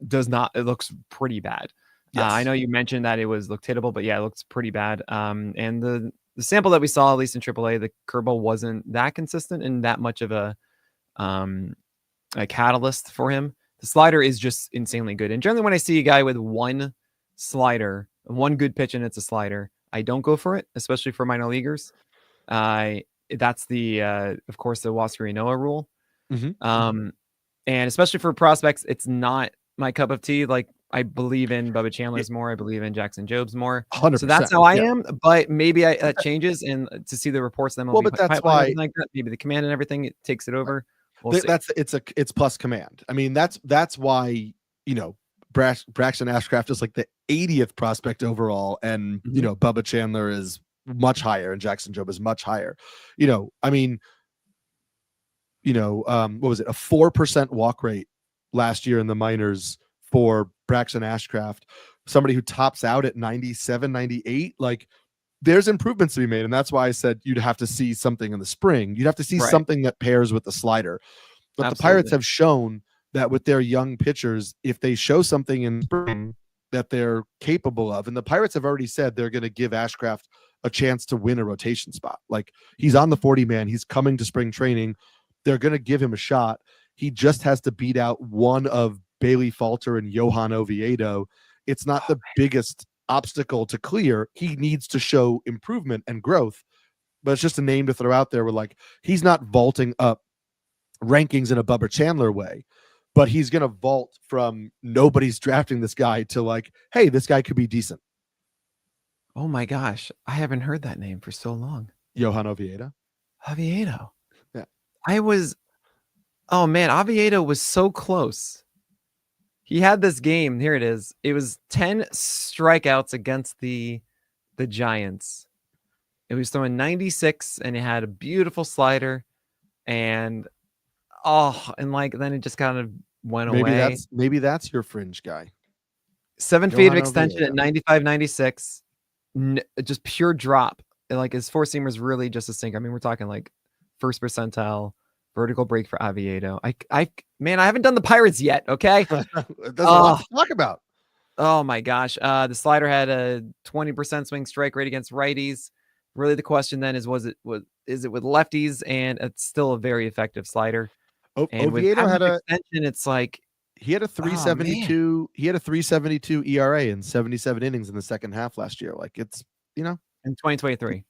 does not, it looks pretty bad. Yes. I know you mentioned that it looked hittable, but yeah, it looks pretty bad. And the sample that we saw, at least in AAA, the curveball wasn't that consistent and that much of a catalyst for him. The slider is just insanely good. And generally when I see a guy with one slider, one good pitch and it's a slider, I don't go for it, especially for minor leaguers. That's the, of course, the Wasker Noah rule. And especially for prospects, it's not my cup of tea. Like, I believe in Bubba Chandler's more. I believe in Jackson Jobe's more. 100%. So that's how I am. But maybe that changes, and to see the reports, then but that's why, like that, maybe the command and everything, it takes it over. It's plus command. I mean, that's why Braxton Ashcraft is like the 80th prospect overall, and Bubba Chandler is much higher, and Jackson Jobe is much higher. I mean, what was it? A 4% walk rate last year in the minors for Braxton Ashcraft, somebody who tops out at 97, 98. Like, there's improvements to be made. And that's why I said you'd have to see something in the spring. You'd have to see something that pairs with the slider. But the Pirates have shown that with their young pitchers, if they show something in spring that they're capable of, and the Pirates have already said they're going to give Ashcraft a chance to win a rotation spot. Like, he's on the 40-man. He's coming to spring training. They're going to give him a shot. He just has to beat out one of Bailey Falter and Johan Oviedo. It's not the biggest obstacle to clear. He needs to show improvement and growth, but it's just a name to throw out there. Where, like, he's not vaulting up rankings in a Bubba Chandler way, but he's going to vault from nobody's drafting this guy to like, hey, this guy could be decent. Oh my gosh. I haven't heard that name for so long. Johan Oviedo. Yeah. Oviedo was so close. He had this game. Here it is. It was 10 strikeouts against the Giants. It was throwing 96, and it had a beautiful slider. And Oh, and like then it just kind of went Maybe away. that's your Fringe guy. 7 feet of Johan extension Oviedo. at 95, 96. Just pure drop. And like his four seamer is really just a sinker. I mean, we're talking like first percentile vertical break for Oviedo. Man, I haven't done the Pirates yet. Okay. There's a lot to talk about. Oh my gosh. The slider had a 20% swing strike rate against righties. Really, the question then is it with lefties? And it's still a very effective slider. And with Oviedo had extension, it's like he had a 372. He had a 372 ERA in 77 innings in the second half last year. Like it's in 2023,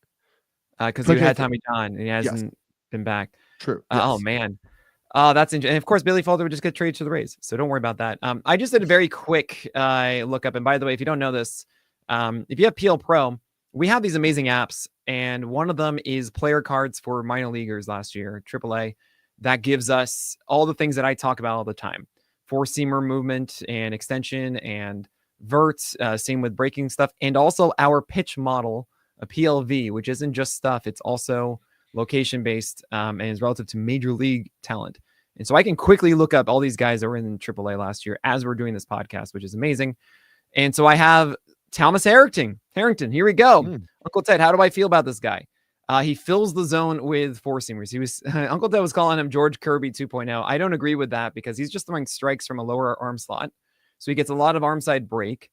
because you had Tommy John and he hasn't been back. True. Oh man. That's interesting. And of course, Billy Falder would just get traded to the Rays, so don't worry about that. I just did a very quick look up, and by the way, if you don't know this, if you have PL Pro, we have these amazing apps, and one of them is player cards for minor leaguers last year, AAA, that gives us all the things that I talk about all the time: four-seamer movement and extension and vert, same with breaking stuff, and also our pitch model, a PLV, which isn't just stuff; it's also location-based and is relative to major league talent. And so I can quickly look up all these guys that were in AAA last year as we're doing this podcast, which is amazing. And so I have Thomas Harrington. Here we go. Uncle Ted, how do I feel about this guy? He fills the zone with four-seamers. He was Uncle Ted was calling him George Kirby 2.0. I don't agree with that because he's just throwing strikes from a lower arm slot. So he gets a lot of arm side break.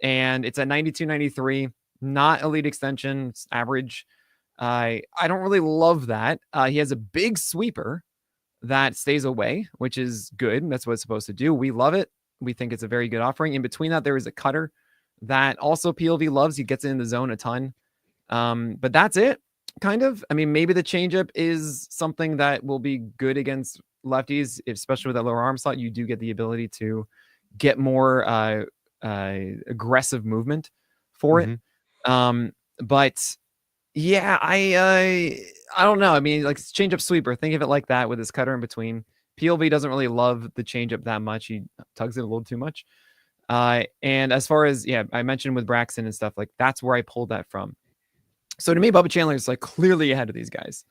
And it's at 92, 93. Not elite extension. It's average. I don't really love that. He has a big sweeper that stays away, which is good. That's what it's supposed to do. We love it. We think it's a very good offering. In between that, there is a cutter that also PLV loves. He gets in the zone a ton. But that's it, kind of. I mean, maybe the changeup is something that will be good against lefties, especially with that lower arm slot. You do get the ability to get more aggressive movement for it. But yeah, I don't know. I mean, like changeup sweeper. Think of it like that with his cutter in between. PLV doesn't really love the changeup that much. He tugs it a little too much. And as far as I mentioned with Braxton and stuff, like that's where I pulled that from. So to me, Bubba Chandler is like clearly ahead of these guys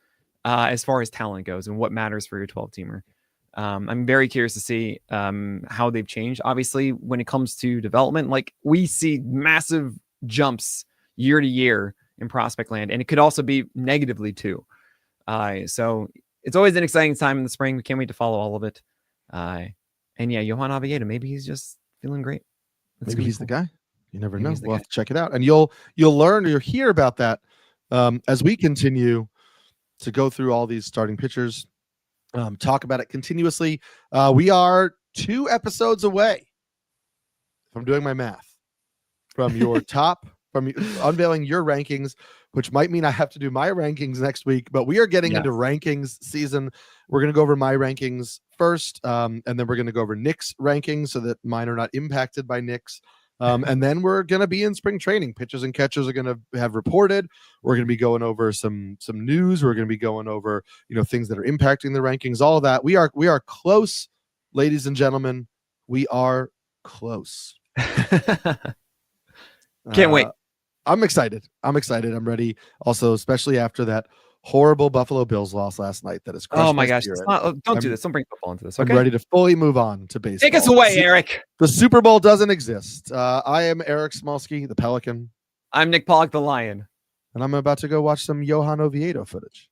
as far as talent goes and what matters for your 12-teamer. I'm very curious to see how they've changed. Obviously, when it comes to development, like we see massive jumps year to year in prospect land, and it could also be negatively too. So it's always an exciting time in the spring. We can't wait to follow all of it. And yeah, Johan Oviedo, maybe he's just feeling great. Maybe he's the guy. You never know. We'll have to check it out, and you'll learn or you'll hear about that as we continue to go through all these starting pitchers, talk about it continuously. We are 2 episodes away, if I'm doing my math, from your from unveiling your rankings, which might mean I have to do my rankings next week, but we are getting into rankings season. We're going to go over my rankings first, and then we're going to go over Nick's rankings so that mine are not impacted by Nick's. And then we're going to be in spring training. Pitchers and catchers are going to have reported. We're going to be going over some news. We're going to be going over, things that are impacting the rankings, all of that. We are close, ladies and gentlemen. We are close. Can't wait. I'm excited. I'm ready. Also, especially after that horrible Buffalo Bills loss last night. That is crushed my gosh. spirit. Don't do this. Don't bring football into this. Okay? I'm ready to fully move on to baseball. Take us away, Eric. The Super Bowl doesn't exist. I am Eric Samulski, the Pelican. I'm Nick Pollack, the Lion. And I'm about to go watch some Johan Oviedo footage.